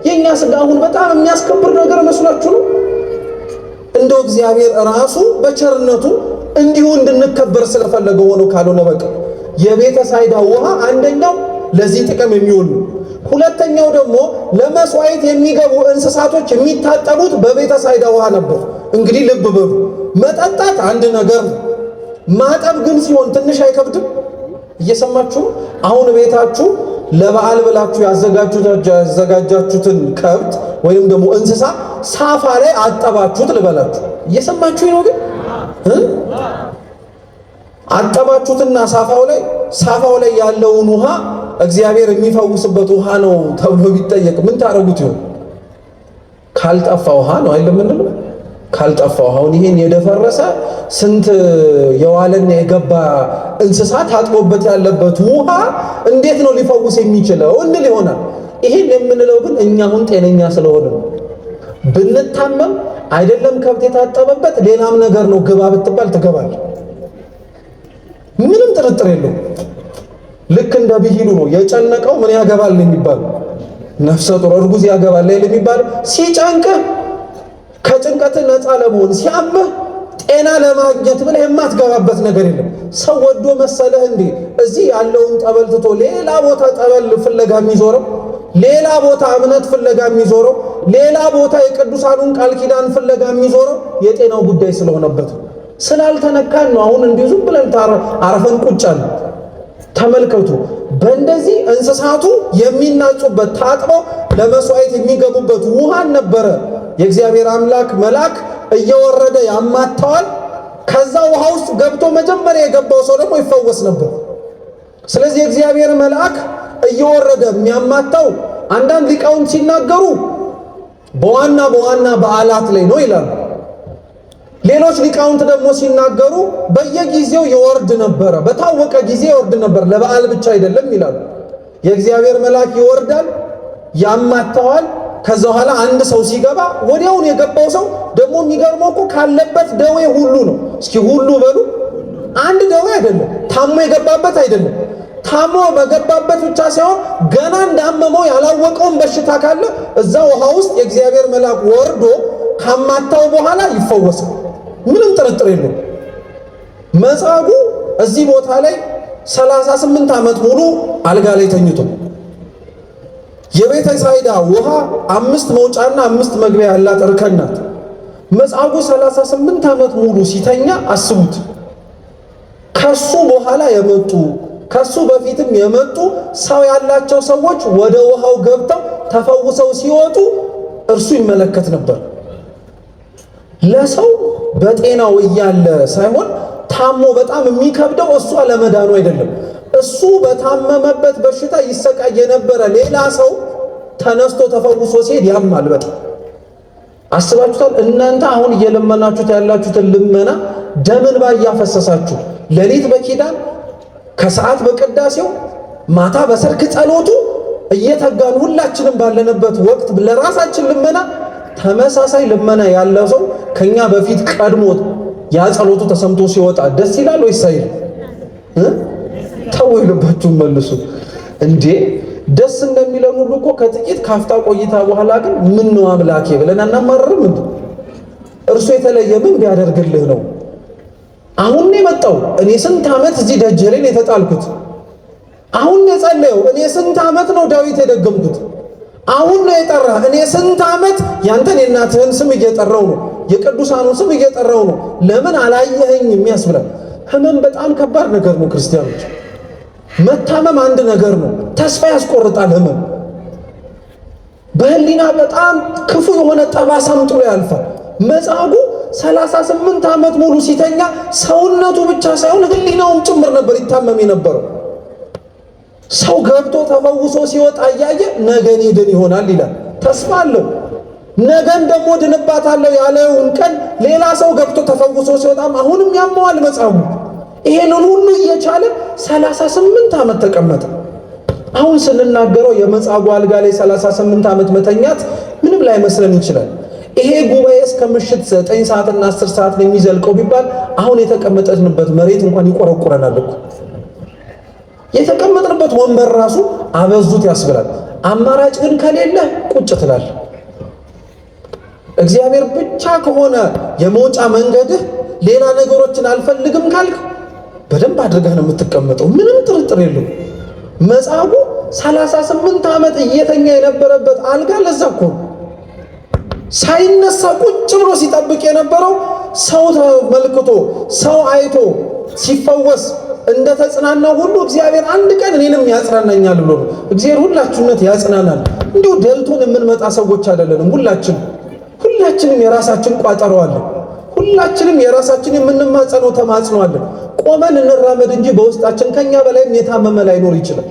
የኛ ስጋ አሁን በጣም የሚያስከብር ነገር መስሏችሁ ነው? እንደው እግዚአብሔር ራሱ በቸርነቱ እንዲሁ እንድንከበር ስለፈለገ ሆኖ ካልሆነ በቃ የቤተ ሳይዳ ውሃ አንደኛው ለዚህ ጥቅም የሚውል ነው። ሁለተኛው ደግሞ ለመስዋዕት የሚገቡ እንስሳቶች የሚታጠቡት በቤተ ሳይዳ ውሃ ነበር። እንግዲህ ልብ በሉ፣ መጠጣት አንድ ነገር ነው፣ ማጠብ ግን ሲሆን ትንሽ አይከብድም? እየሰማችሁ አሁን ቤታችሁ ለበዓል ብላችሁ ያዘጋጃችሁትን ከብት ወይም ደግሞ እንስሳ ሳፋ ላይ አጠባችሁት ልበላችሁ። እየሰማችሁ ነው? ግን አጠባችሁትና ሳፋው ላይ ያለውን ውሃ እግዚአብሔር የሚፈውስበት ውሃ ነው ተብሎ ቢጠየቅ ምን ታረጉት ይሆን? ካልጠፋ ውሃ ነው አይደለም እንዴ? ካልጠፋ ውሃውን ይሄን የደፈረሰ ስንት የዋለና የገባ እንስሳት ታጥቦበት ያለበት ውሃ እንዴት ነው ሊፈውስ የሚችለው እንል ይሆናል። ይሄን የምንለው ግን እኛ አሁን ጤነኛ ስለሆነ ነው። ብንታመም አይደለም ከብት የታጠበበት ሌላም ነገር ነው ግባ ብትባል ትገባለህ። ምንም ጥርጥር የለውም። ልክ እንደ ብሂሉ ነው የጨነቀው ምን ያገባል የሚባለው፣ ነፍሰ ጡር እርጉዝ ያገባል የሚባለው። ሲጨንቅህ ከጭንቀት ነፃ ለመሆን ሲያምህ ጤና ለማግኘት ብለህ የማትገባበት ነገር የለም። ሰው ወዶ መሰለህ እንዴ እዚህ ያለውን ጠበል ትቶ ሌላ ቦታ ጠበል ፍለጋ የሚዞረው? ሌላ ቦታ እምነት ፍለጋ የሚዞረው? ሌላ ቦታ የቅዱሳኑን ቃል ኪዳን ፍለጋ የሚዞረው? የጤናው ጉዳይ ስለሆነበት ስላልተነካን ነው። አሁን እንዲሁ ዝም ብለን አረፈን ቁጭ አለ። ተመልከቱ፣ በእንደዚህ እንስሳቱ የሚናጹበት ታጥበው ለመስዋዕት የሚገቡበት ውሃን ነበረ የእግዚአብሔር አምላክ መልአክ እየወረደ ያማታዋል። ከዛ ውሃ ውስጥ ገብቶ መጀመሪያ የገባው ሰው ደግሞ ይፈወስ ነበር። ስለዚህ የእግዚአብሔር መልአክ እየወረደ የሚያማታው አንዳንድ ሊቃውንት ሲናገሩ በዋና በዓላት ላይ ነው ይላሉ። ሌሎች ሊቃውንት ደግሞ ሲናገሩ በየጊዜው ይወርድ ነበረ፣ በታወቀ ጊዜ ይወርድ ነበር፣ ለበዓል ብቻ አይደለም ይላሉ። የእግዚአብሔር መልአክ ይወርዳል፣ ያማታዋል። ከዛ በኋላ አንድ ሰው ሲገባ ወዲያውን የገባው ሰው ደግሞ የሚገርመው እኮ ካለበት ደዌ ሁሉ ነው። እስኪ ሁሉ በሉ። አንድ ደዌ አይደለም፣ ታሞ የገባበት አይደለም። ታሞ በገባበት ብቻ ሳይሆን ገና እንዳመመው ያላወቀውን በሽታ ካለ እዛ ውሃ ውስጥ የእግዚአብሔር መልአክ ወርዶ ካማታው በኋላ ይፈወሳል። ምንም ጥርጥር የለም። መጻጉዕ እዚህ ቦታ ላይ 38 ዓመት ሙሉ አልጋ ላይ ተኝቶ የቤተ ሳይዳ ውሃ 5 መውጫና 5 መግቢያ ያላት እርከን ናት። መጻጉዕ 38 ዓመት ሙሉ ሲተኛ አስቡት። ከሱ በኋላ የመጡ ከሱ በፊትም የመጡ ሰው ያላቸው ሰዎች ወደ ውሃው ገብተው ተፈውሰው ሲወጡ እርሱ ይመለከት ነበር። ለሰው በጤናው እያለ ሳይሆን ታሞ በጣም የሚከብደው እሱ አለመዳኑ አይደለም። እሱ በታመመበት በሽታ ይሰቃይ የነበረ ሌላ ሰው ተነስቶ ተፈውሶ ሲሄድ ያማል በጣም። አስባችሁታል? እናንተ አሁን እየለመናችሁት ያላችሁትን ልመና ደምን ባያፈሰሳችሁ ሌሊት በኪዳን ከሰዓት በቅዳሴው ማታ በሰርክ ጸሎቱ እየተጋን ሁላችንም ባለንበት ወቅት ለራሳችን ልመና ተመሳሳይ ልመና ያለው ሰው ከኛ በፊት ቀድሞት ያ ጸሎቱ ተሰምቶ ሲወጣ ደስ ይላል ወይስ አይልም? ተው ይልባችሁን መልሱ እንዴ። ደስ እንደሚለን ሁሉ እኮ ከጥቂት ካፍታ ቆይታ በኋላ ግን ምን ነው አምላኬ ብለን አናማርርም እንዴ? እርሱ የተለየ ምን ቢያደርግልህ ነው? አሁን ነው የመጣው። እኔ ስንት ዓመት እዚህ ደጀሌን የተጣልኩት። አሁን ነው የጸለየው። እኔ ስንት ዓመት ነው ዳዊት የደገምኩት። አሁን ነው የጠራህ። እኔ ስንት ዓመት ያንተን የእናትህን ስም እየጠራው ነው፣ የቅዱሳኑን ስም እየጠራው ነው። ለምን አላየኸኝ የሚያስብላል። ህመም በጣም ከባድ ነገር ነው ክርስቲያኖች። መታመም አንድ ነገር ነው፣ ተስፋ ያስቆርጣል ህመም። በህሊና በጣም ክፉ የሆነ ጠባሳም ጥሎ ያልፋል። መጻጉዕ 38 ዓመት ሙሉ ሲተኛ ሰውነቱ ብቻ ሳይሆን ህሊናውም ጭምር ነበር ይታመም የነበረው። ሰው ገብቶ ተፈውሶ ሲወጣ እያየ ነገን ድን ይሆናል ይላል፣ ተስፋ አለው። ነገን ደግሞ ድንባታለሁ ያለውን ቀን ሌላ ሰው ገብቶ ተፈውሶ ሲወጣም አሁንም ያመዋል መጻጉዕ። ይሄንን ሁሉ እየቻለ 38 ዓመት ተቀመጠ። አሁን ስንናገረው የመጻጉዕ አልጋ ላይ 38 ዓመት መተኛት ምንም ላይ መስለን ይችላል። ይሄ ጉባኤ እስከ ምሽት 9 ሰዓትና 10 ሰዓት ነው የሚዘልቀው ቢባል አሁን የተቀመጠንበት መሬት እንኳን ይቆረቁረናል እኮ። የተቀመጥንበት ወንበር ራሱ አበዙት ያስብላል። አማራጭ ግን ከሌለ ቁጭ ትላለህ። እግዚአብሔር ብቻ ከሆነ የመውጫ መንገድህ ሌላ ነገሮችን አልፈልግም ካልክ በደንብ አድርገህ ነው የምትቀመጠው። ምንም ጥርጥር የለው። መጻጉዕ 38 ዓመት እየተኛ የነበረበት አልጋ ለዛ እኮ ሳይነሳ ቁጭ ብሎ ሲጠብቅ የነበረው ሰው ተመልክቶ ሰው አይቶ ሲፈወስ እንደተጽናናው ሁሉ እግዚአብሔር አንድ ቀን እኔንም ያጽናናኛል ብሎ ነው። እግዚአብሔር ሁላችሁነት ያጽናናል። እንዲሁ ደልቶን የምንመጣ ሰዎች አይደለንም። ሁላችንም የራሳችን ቋጠሮ አለ። ሁላችንም የራሳችን የምንማጸነው ተማጽኖ አለ። ቆመን እንራመድ እንጂ በውስጣችን ከኛ በላይም የታመመ ላይኖር ይችላል።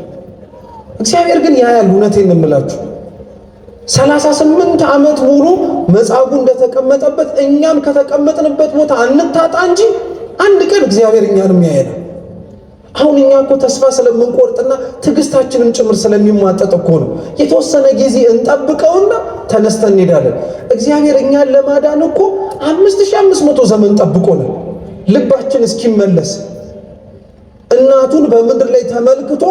እግዚአብሔር ግን ያያል። እውነቴን እንምላችሁ 38 ዓመት ሙሉ መጻጉዕ እንደተቀመጠበት እኛም ከተቀመጥንበት ቦታ አንታጣ እንጂ አንድ ቀን እግዚአብሔር እኛንም ያየናል። አሁን እኛ እኮ ተስፋ ስለምንቆርጥና ትዕግስታችንን ጭምር ስለሚሟጠጥ እኮ ነው። የተወሰነ ጊዜ እንጠብቀውና ተነስተን እንሄዳለን። እግዚአብሔር እኛን ለማዳን እኮ 5500 ዘመን ጠብቆናል። ልባችን እስኪመለስ እናቱን በምድር ላይ ተመልክቶ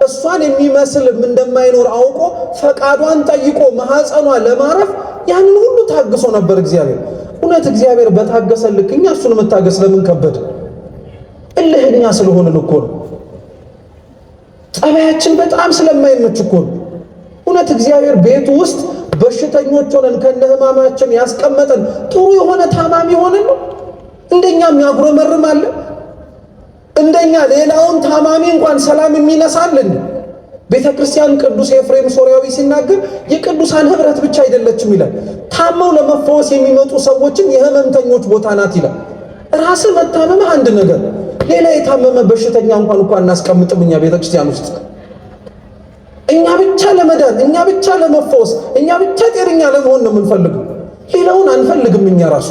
እሷን የሚመስልም እንደማይኖር አውቆ ፈቃዷን ጠይቆ ማህፀኗ ለማረፍ ያንን ሁሉ ታግሶ ነበር እግዚአብሔር። እውነት እግዚአብሔር በታገሰልክ እኛ እሱን መታገስ ለምን ከበደ? እልህኛ ስለሆንን እኮ ነው። ጠባያችን በጣም ስለማይመች እኮ ነው። እውነት እግዚአብሔር ቤቱ ውስጥ በሽተኞች ሆነን ከነ ህማማችን ያስቀመጠን ጥሩ የሆነ ታማሚ ሆነን ነው? እንደኛ የሚያጉረመርም አለ? እንደኛ ሌላውን ታማሚ እንኳን ሰላም የሚነሳልን? ቤተ ክርስቲያን ቅዱስ ኤፍሬም ሶርያዊ ሲናገር የቅዱሳን ህብረት ብቻ አይደለችም ይላል። ታመው ለመፈወስ የሚመጡ ሰዎችም የህመምተኞች ቦታ ናት ይላል። ራስ መታመም አንድ ነገር፣ ሌላ የታመመ በሽተኛ እንኳን እናስቀምጥም እኛ ቤተ ክርስቲያን ውስጥ። እኛ ብቻ ለመዳን፣ እኛ ብቻ ለመፈወስ፣ እኛ ብቻ ጤነኛ ለመሆን ነው የምንፈልገው። ሌላውን አንፈልግም እኛ ራሱ።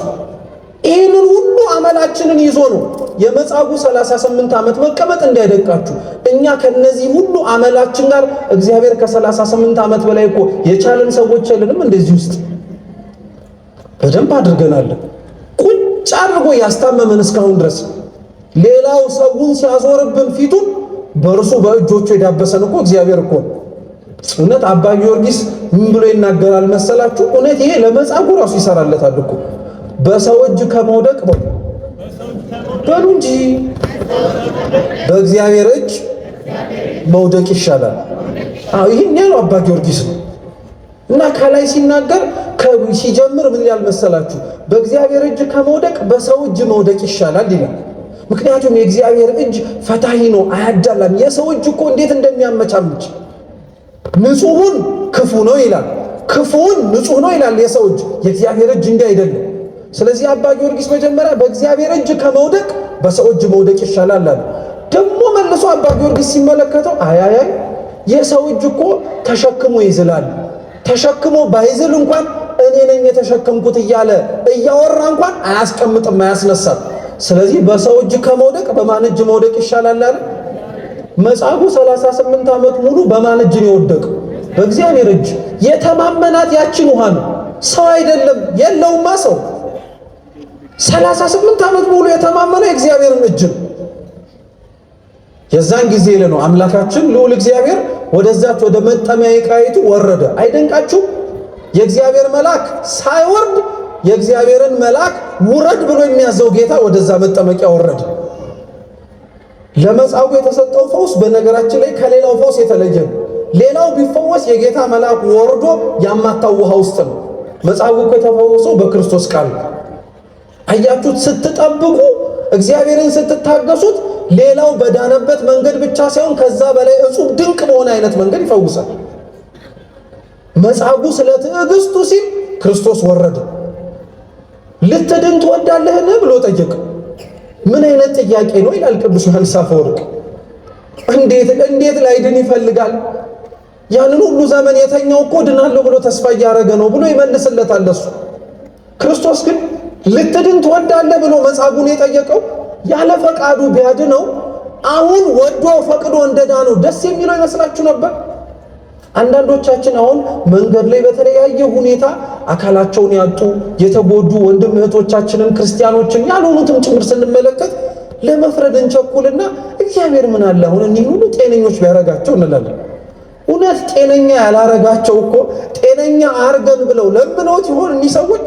ይህንን ሁሉ አመላችንን ይዞ ነው የመጻጉዕ 38 ዓመት መቀመጥ እንዳይደቃችሁ። እኛ ከነዚህ ሁሉ አመላችን ጋር እግዚአብሔር ከ38 ዓመት በላይ እኮ የቻለን ሰዎች የለንም? እንደዚህ ውስጥ በደንብ አድርገናል። ቁጭ አድርጎ ያስታመመን እስካሁን ድረስ ሌላው ሰውን ሲያዞርብን ፊቱን በእርሱ በእጆቹ የዳበሰን እኮ እግዚአብሔር እኮ። እውነት አባ ጊዮርጊስ ምን ብሎ ይናገራል መሰላችሁ? እውነት ይሄ ለመጻጉዕ ራሱ ይሰራለታል እኮ። በሰው እጅ ከመውደቅ በሉ እንጂ በእግዚአብሔር እጅ መውደቅ ይሻላል። ይህን ያለው አባ ጊዮርጊስ ነው። እና ከላይ ሲናገር ሲጀምር ምን ይላል መሰላችሁ? በእግዚአብሔር እጅ ከመውደቅ በሰው እጅ መውደቅ ይሻላል ይላል። ምክንያቱም የእግዚአብሔር እጅ ፈታሂ ነው፣ አያዳላም። የሰው እጅ እኮ እንዴት እንደሚያመቻምች ንጹሑን ክፉ ነው ይላል፣ ክፉውን ንጹሕ ነው ይላል የሰው እጅ። የእግዚአብሔር እጅ እንዲህ አይደለም። ስለዚህ አባ ጊዮርጊስ መጀመሪያ በእግዚአብሔር እጅ ከመውደቅ በሰው እጅ መውደቅ ይሻላል አለ። ደግሞ መልሶ አባ ጊዮርጊስ ሲመለከተው አያያይ የሰው እጅ እኮ ተሸክሞ ይዝላል፣ ተሸክሞ ባይዝል እንኳን እኔ ነኝ የተሸከምኩት እያለ እያወራ እንኳን አያስቀምጥም፣ አያስነሳም። ስለዚህ በሰው እጅ ከመውደቅ በማን እጅ መውደቅ ይሻላል አለ። መጻጉዕ 38 ዓመት ሙሉ በማን እጅ ነው የወደቀው? በእግዚአብሔር እጅ። የተማመናት ያችን ውሃ ነው፣ ሰው አይደለም። የለውማ ሰው 38 ዓመት ሙሉ የተማመነው የእግዚአብሔርን እጅ ነው። የዛን ጊዜ ነው አምላካችን ልዑል እግዚአብሔር ወደዛች ወደ መጠሚያ ዕቃይቱ ወረደ። አይደንቃችሁም? የእግዚአብሔር መልአክ ሳይወርድ የእግዚአብሔርን መልአክ ውረድ ብሎ የሚያዘው ጌታ ወደዛ መጠመቂያ ወረደ። ለመጻጉዕ የተሰጠው ፈውስ በነገራችን ላይ ከሌላው ፈውስ የተለየ ነው። ሌላው ቢፈወስ የጌታ መልአክ ወርዶ ያማታው ውሃ ውስጥ ነው። መጻጉዕ እኮ የተፈወሰው በክርስቶስ ቃል ነው። አያችሁት? ስትጠብቁ እግዚአብሔርን ስትታገሱት ሌላው በዳነበት መንገድ ብቻ ሳይሆን ከዛ በላይ እጹብ ድንቅ በሆነ አይነት መንገድ ይፈውሳል። መጻጉዕ ስለ ትዕግስቱ ሲል ክርስቶስ ወረደ። ልትድን ትወዳለህን ብሎ ጠየቀ። ምን አይነት ጥያቄ ነው ይላል ቅዱስ ዮሐንስ አፈወርቅ። እንዴት ላይድን ይፈልጋል? ያንን ሁሉ ዘመን የተኛው እኮ ድናለሁ ብሎ ተስፋ እያደረገ ነው ብሎ ይመልስለታል እሱ። ክርስቶስ ግን ልትድን ትወዳለህ ብሎ መጻጉዕን የጠየቀው ያለ ፈቃዱ ቢያድነው አሁን ወዶ ፈቅዶ እንደዳነው ደስ የሚለው ይመስላችሁ ነበር? አንዳንዶቻችን አሁን መንገድ ላይ በተለያየ ሁኔታ አካላቸውን ያጡ የተጎዱ ወንድም እህቶቻችንን ክርስቲያኖችን ያልሆኑትም ጭምር ስንመለከት ለመፍረድ እንቸኩልና እግዚአብሔር ምን አለ አሁን እኒህ ሁሉ ጤነኞች ቢያረጋቸው እንላለን። እውነት ጤነኛ ያላረጋቸው እኮ ጤነኛ አርገን ብለው ለምነውት ይሆን እኒህ ሰዎች?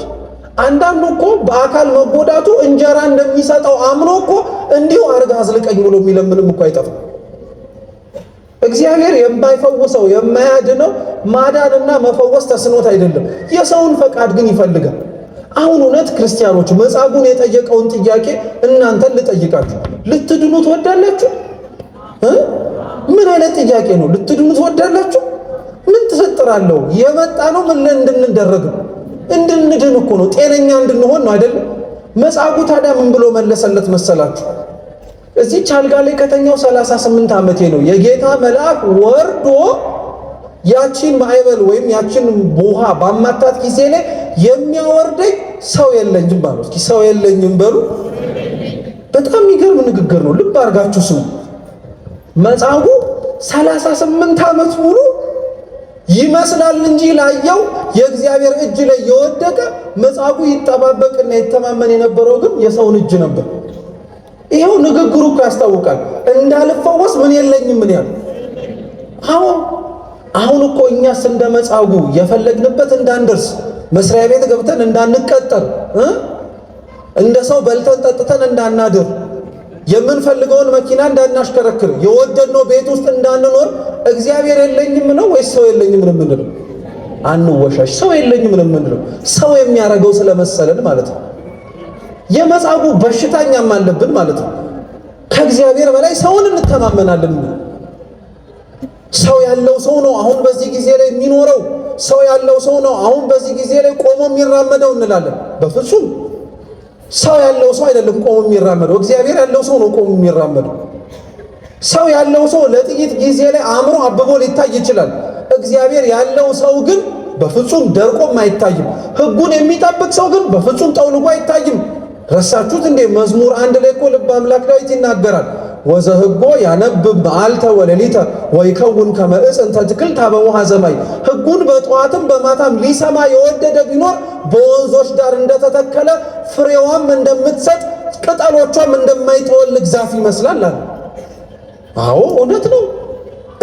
አንዳንዱ እኮ በአካል መጎዳቱ እንጀራ እንደሚሰጠው አምኖ እኮ እንዲሁ አርጋ አዝልቀኝ ብሎ የሚለምንም እኮ አይጠፋም። እግዚአብሔር የማይፈውሰው የማያድነው ማዳንና መፈወስ ተስኖት አይደለም፣ የሰውን ፈቃድ ግን ይፈልጋል። አሁን እውነት ክርስቲያኖች መጻጉዕን የጠየቀውን ጥያቄ እናንተን ልጠይቃችሁ፣ ልትድኑ ትወዳላችሁ? ምን አይነት ጥያቄ ነው? ልትድኑ ትወዳላችሁ? ምን ትሰጥራለሁ? የመጣ ነው ምን እንድንደረግ ነው? እንድንድን እኮ ነው፣ ጤነኛ እንድንሆን ነው አይደለም? መጻጉዕ ታዲያ ምን ብሎ መለሰለት መሰላችሁ? እዚህ አልጋ ላይ ከተኛው 38 ዓመቴ ነው። የጌታ መልአክ ወርዶ ያቺን ማዕበል ወይም ያቺን ውሃ ባማታት ጊዜ ላይ የሚያወርደኝ ሰው የለኝም ባሉ። እስኪ ሰው የለኝም በሉ። በጣም የሚገርም ንግግር ነው። ልብ አድርጋችሁ ስሙ። መጻጉዕ 38 ዓመት ሙሉ ይመስላል እንጂ ላየው የእግዚአብሔር እጅ ላይ የወደቀ መጻጉዕ ይጠባበቅና ይተማመን የነበረው ግን የሰውን እጅ ነበር። ይሄው ንግግሩ እኮ ያስታውቃል። እንዳልፈወስ ምን የለኝም ምን ያለ አሁን እኮ እኛስ እንደ መጻጉዕ የፈለግንበት እንዳንደርስ መስሪያ ቤት ገብተን እንዳንቀጠር እንደ ሰው በልተን ጠጥተን እንዳናድር፣ የምንፈልገውን መኪና እንዳናሽከረክር፣ የወደድነው ቤት ውስጥ እንዳንኖር እግዚአብሔር የለኝም ነው ወይስ ሰው የለኝም ነው የምንለው? አንወሻሽ። ሰው የለኝም ነው የምንለው ሰው የሚያደርገው ስለመሰለን ማለት ነው። የመጻጉዕ በሽታኛም አለብን ማለት ነው። ከእግዚአብሔር በላይ ሰውን እንተማመናለን። ሰው ያለው ሰው ነው አሁን በዚህ ጊዜ ላይ የሚኖረው፣ ሰው ያለው ሰው ነው አሁን በዚህ ጊዜ ላይ ቆሞ የሚራመደው እንላለን። በፍጹም ሰው ያለው ሰው አይደለም ቆሞ የሚራመደው፣ እግዚአብሔር ያለው ሰው ነው ቆሞ የሚራመደው። ሰው ያለው ሰው ለጥቂት ጊዜ ላይ አእምሮ አብቦ ሊታይ ይችላል። እግዚአብሔር ያለው ሰው ግን በፍጹም ደርቆም አይታይም። ሕጉን የሚጠብቅ ሰው ግን በፍጹም ጠውልጎ አይታይም። ረሳችሁት እንዴ? መዝሙር 1 ላይ እኮ ልበ አምላክ ዳዊት ይናገራል። ወዘሕጎ ያነብብ መዓልተ ወሌሊተ ወይከውን ከመ ዕፅ እንተ ትክልታ በውኃ ዘማይ። ሕጉን በጠዋትም በማታም ሊሰማ የወደደ ቢኖር በወንዞች ዳር እንደተተከለ ፍሬዋም እንደምትሰጥ ቅጠሎቿም እንደማይጠወልግ ዛፍ ይመስላል አለ። አዎ እውነት ነው።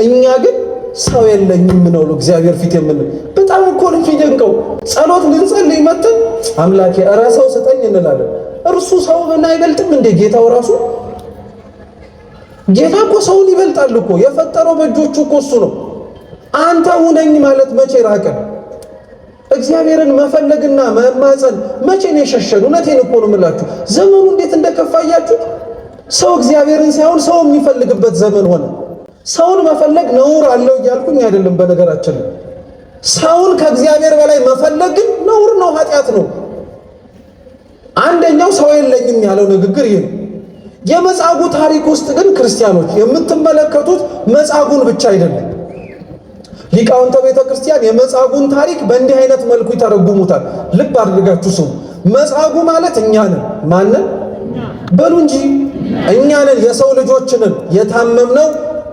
እኛ ግን ሰው የለኝም ነው እግዚአብሔር ፊት የምንል። በጣም እኮ ነው የሚደንቀው። ጸሎት ልንጸልይ መተን አምላኬ ኧረ ሰው ስጠኝ እንላለን። እርሱ ሰው ምን አይበልጥም እንዴ? ጌታው ራሱ ጌታ እኮ ሰውን ይበልጣል እኮ። የፈጠረው በእጆቹ እኮ እሱ ነው። አንተ ሁነኝ ማለት መቼ ራቀን? እግዚአብሔርን መፈለግና መማፀን መቼ ነው የሸሸን? እውነቴን እኮ ነው የምላችሁ። ዘመኑ እንዴት እንደከፋያችሁ። ሰው እግዚአብሔርን ሳይሆን ሰው የሚፈልግበት ዘመን ሆነ። ሰውን መፈለግ ነውር አለው እያልኩኝ አይደለም። በነገራችን ሰውን ከእግዚአብሔር በላይ መፈለግ ግን ነውር ነው፣ ኃጢአት ነው። አንደኛው ሰው የለኝም ያለው ንግግር ይህ ነው። የመጻጉዕ ታሪክ ውስጥ ግን ክርስቲያኖች የምትመለከቱት መጻጉዕን ብቻ አይደለም። ሊቃውንተ ቤተ ክርስቲያን የመጻጉዕን ታሪክ በእንዲህ አይነት መልኩ ይተረጉሙታል። ልብ አድርጋችሁ ስሙ። መጻጉዕ ማለት እኛ ነን። ማንን በሉ እንጂ እኛ ነን። የሰው ልጆችንን የታመምነው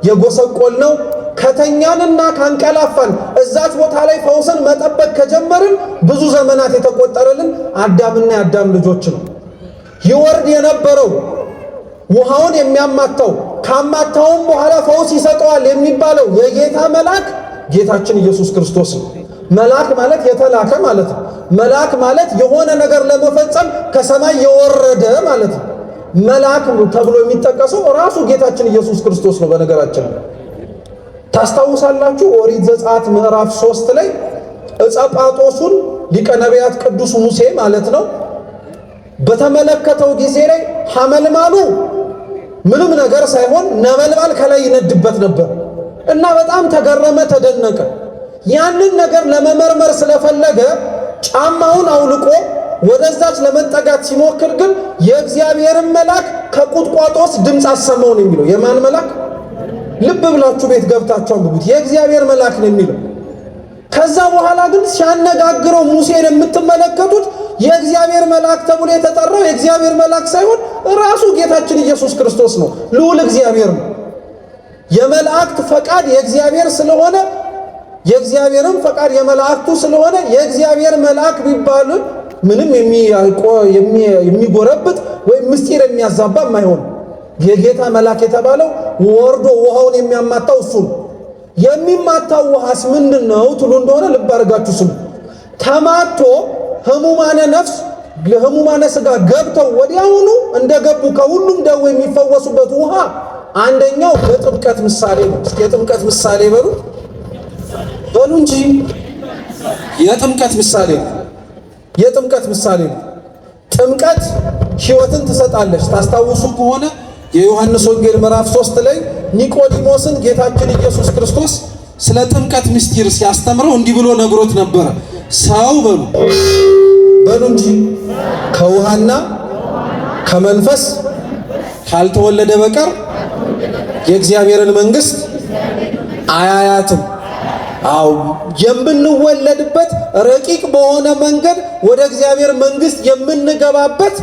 የጎሰቆልነው ከተኛንና ካንቀላፋን እዛች ቦታ ላይ ፈውስን መጠበቅ ከጀመርን ብዙ ዘመናት የተቆጠረልን አዳምና የአዳም ልጆች ነው። ይወርድ የነበረው ውሃውን የሚያማታው ካማታውም በኋላ ፈውስ ይሰጠዋል የሚባለው የጌታ መልአክ ጌታችን ኢየሱስ ክርስቶስ ነው። መልአክ ማለት የተላከ ማለት ነው። መልአክ ማለት የሆነ ነገር ለመፈጸም ከሰማይ የወረደ ማለት ነው። መልአክ ተብሎ የሚጠቀሰው ራሱ ጌታችን ኢየሱስ ክርስቶስ ነው። በነገራችን ታስታውሳላችሁ፣ ኦሪት ዘጸአት ምዕራፍ 3 ላይ ዕፀ ጳጦሱን ሊቀ ነቢያት ቅዱስ ሙሴ ማለት ነው በተመለከተው ጊዜ ላይ ሐመልማሉ ምንም ነገር ሳይሆን ነበልባል ከላይ ይነድበት ነበር እና በጣም ተገረመ፣ ተደነቀ። ያንን ነገር ለመመርመር ስለፈለገ ጫማውን አውልቆ ወደዛች ለመጠጋት ሲሞክር ግን የእግዚአብሔርን መልአክ ከቁጥቋጦስ ድምፅ አሰማው ነው የሚለው። የማን መልአክ? ልብ ብላችሁ ቤት ገብታችሁ አንብቡት። የእግዚአብሔር መልአክ ነው የሚለው። ከዛ በኋላ ግን ሲያነጋግረው ሙሴን የምትመለከቱት የእግዚአብሔር መልአክ ተብሎ የተጠራው የእግዚአብሔር መልአክ ሳይሆን ራሱ ጌታችን ኢየሱስ ክርስቶስ ነው። ልዑል እግዚአብሔር ነው። የመላእክት ፈቃድ የእግዚአብሔር ስለሆነ የእግዚአብሔርም ፈቃድ የመላእክቱ ስለሆነ የእግዚአብሔር መልአክ ቢባል ምንም የሚጎረብጥ ወይም ምስጢር የሚያዛባ የማይሆን የጌታ መልአክ የተባለው ወርዶ ውሃውን የሚያማታው እሱ ነው። የሚማታው ውሃስ ምንድን ነው ትሉ እንደሆነ ልብ አድርጋችሁ ስሙ። ተማቶ ህሙማነ ነፍስ ለህሙማነ ሥጋ ገብተው ወዲያውኑ እንደገቡ ከሁሉም ደዌ የሚፈወሱበት ውሃ አንደኛው የጥምቀት ምሳሌ ነው። እስኪ የጥምቀት ምሳሌ በሉ እንጂ የጥምቀት ምሳሌ ነው። የጥምቀት ምሳሌ ነው። ጥምቀት ሕይወትን ትሰጣለች። ታስታውሱ ከሆነ የዮሐንስ ወንጌል ምዕራፍ 3 ላይ ኒቆዲሞስን ጌታችን ኢየሱስ ክርስቶስ ስለ ጥምቀት ምስጢር ሲያስተምረው እንዲህ ብሎ ነግሮት ነበረ። ሰው በሉ እንጂ ከውሃና ከመንፈስ ካልተወለደ በቀር የእግዚአብሔርን መንግሥት አያያትም። አው የምንወለድበት ረቂቅ በሆነ መንገድ ወደ እግዚአብሔር መንግሥት የምንገባበት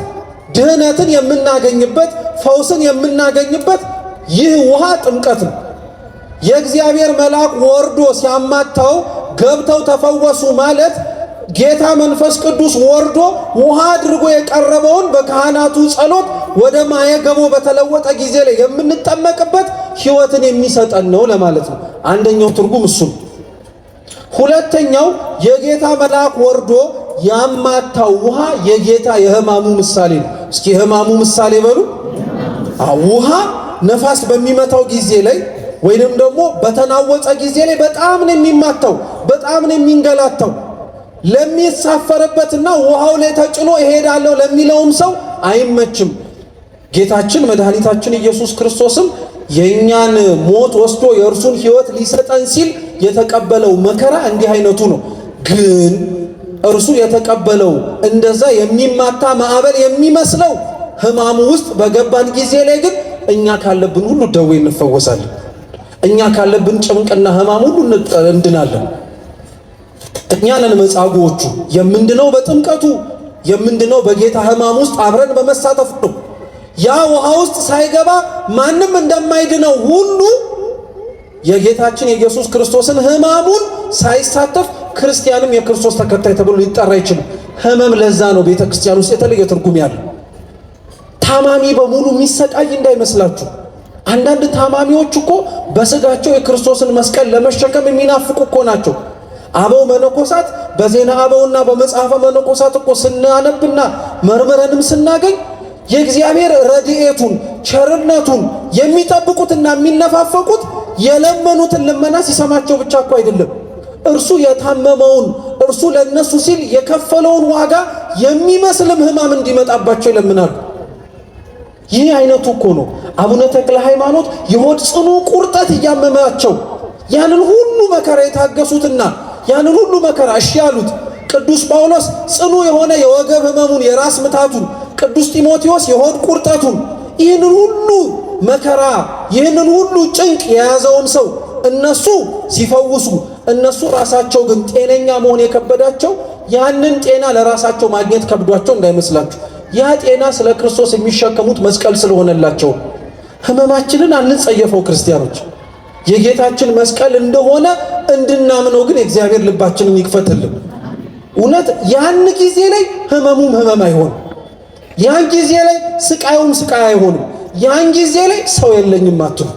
ድህነትን የምናገኝበት ፈውስን የምናገኝበት ይህ ውሃ ጥምቀት ነው። የእግዚአብሔር መልአክ ወርዶ ሲያማታው ገብተው ተፈወሱ ማለት ጌታ መንፈስ ቅዱስ ወርዶ ውሃ አድርጎ የቀረበውን በካህናቱ ጸሎት ወደ ማየገቦ በተለወጠ ጊዜ ላይ የምንጠመቅበት ሕይወትን የሚሰጠን ነው ለማለት ነው። አንደኛው ትርጉም እሱ ነው። ሁለተኛው የጌታ መልአክ ወርዶ ያማታው ውሃ የጌታ የሕማሙ ምሳሌ ነው። እስኪ የሕማሙ ምሳሌ በሉ። ውሃ ነፋስ በሚመታው ጊዜ ላይ ወይንም ደግሞ በተናወጸ ጊዜ ላይ በጣም ነው የሚማታው፣ በጣም ነው የሚንገላታው። ለሚሳፈርበትና ውሃው ላይ ተጭኖ እሄዳለሁ ለሚለውም ሰው አይመችም። ጌታችን መድኃኒታችን ኢየሱስ ክርስቶስም የእኛን ሞት ወስዶ የእርሱን ሕይወት ሊሰጠን ሲል የተቀበለው መከራ እንዲህ አይነቱ ነው። ግን እርሱ የተቀበለው እንደዛ የሚማታ ማዕበል የሚመስለው ሕማሙ ውስጥ በገባን ጊዜ ላይ ግን እኛ ካለብን ሁሉ ደዌ እንፈወሳለን። እኛ ካለብን ጭንቅና ሕማም ሁሉ እንድናለን። እኛ ነን መጻጉዎቹ። የምንድነው በጥምቀቱ፣ የምንድነው በጌታ ሕማም ውስጥ አብረን በመሳተፍ ነው። ያ ውሃ ውስጥ ሳይገባ ማንም እንደማይድነው ሁሉ የጌታችን የኢየሱስ ክርስቶስን ሕማሙን ሳይሳተፍ ክርስቲያንም የክርስቶስ ተከታይ ተብሎ ሊጠራ አይችልም። ሕመም ለዛ ነው ቤተ ክርስቲያን ውስጥ የተለየ ትርጉም ያለው። ታማሚ በሙሉ የሚሰቃይ እንዳይመስላችሁ። አንዳንድ ታማሚዎች እኮ በስጋቸው የክርስቶስን መስቀል ለመሸከም የሚናፍቁ እኮ ናቸው። አበው መነኮሳት በዜና አበውና በመጽሐፈ መነኮሳት እኮ ስናነብና መርምረንም ስናገኝ የእግዚአብሔር ረድኤቱን ቸርነቱን የሚጠብቁትና የሚነፋፈቁት የለመኑትን ልመና ሲሰማቸው ብቻ እኮ አይደለም። እርሱ የታመመውን እርሱ ለነሱ ሲል የከፈለውን ዋጋ የሚመስልም ሕማም እንዲመጣባቸው ይለምናሉ። ይህ አይነቱ እኮ ነው አቡነ ተክለ ሃይማኖት የሆድ ጽኑ ቁርጠት እያመማቸው ያንን ሁሉ መከራ የታገሱትና ያንን ሁሉ መከራ እሺ ያሉት። ቅዱስ ጳውሎስ ጽኑ የሆነ የወገብ ሕመሙን የራስ ምታቱን፣ ቅዱስ ጢሞቴዎስ የሆድ ቁርጠቱን፣ ይህንን ሁሉ መከራ ይህንን ሁሉ ጭንቅ የያዘውን ሰው እነሱ ሲፈውሱ፣ እነሱ ራሳቸው ግን ጤነኛ መሆን የከበዳቸው ያንን ጤና ለራሳቸው ማግኘት ከብዷቸው እንዳይመስላችሁ። ያ ጤና ስለ ክርስቶስ የሚሸከሙት መስቀል ስለሆነላቸው። ሕመማችንን አንጸየፈው ክርስቲያኖች። የጌታችን መስቀል እንደሆነ እንድናምነው ግን እግዚአብሔር ልባችንን ይክፈትልን። እውነት ያን ጊዜ ላይ ሕመሙም ሕመም አይሆንም። ያን ጊዜ ላይ ስቃዩም ስቃይ አይሆንም። ያን ጊዜ ላይ ሰው የለኝም አትሉ።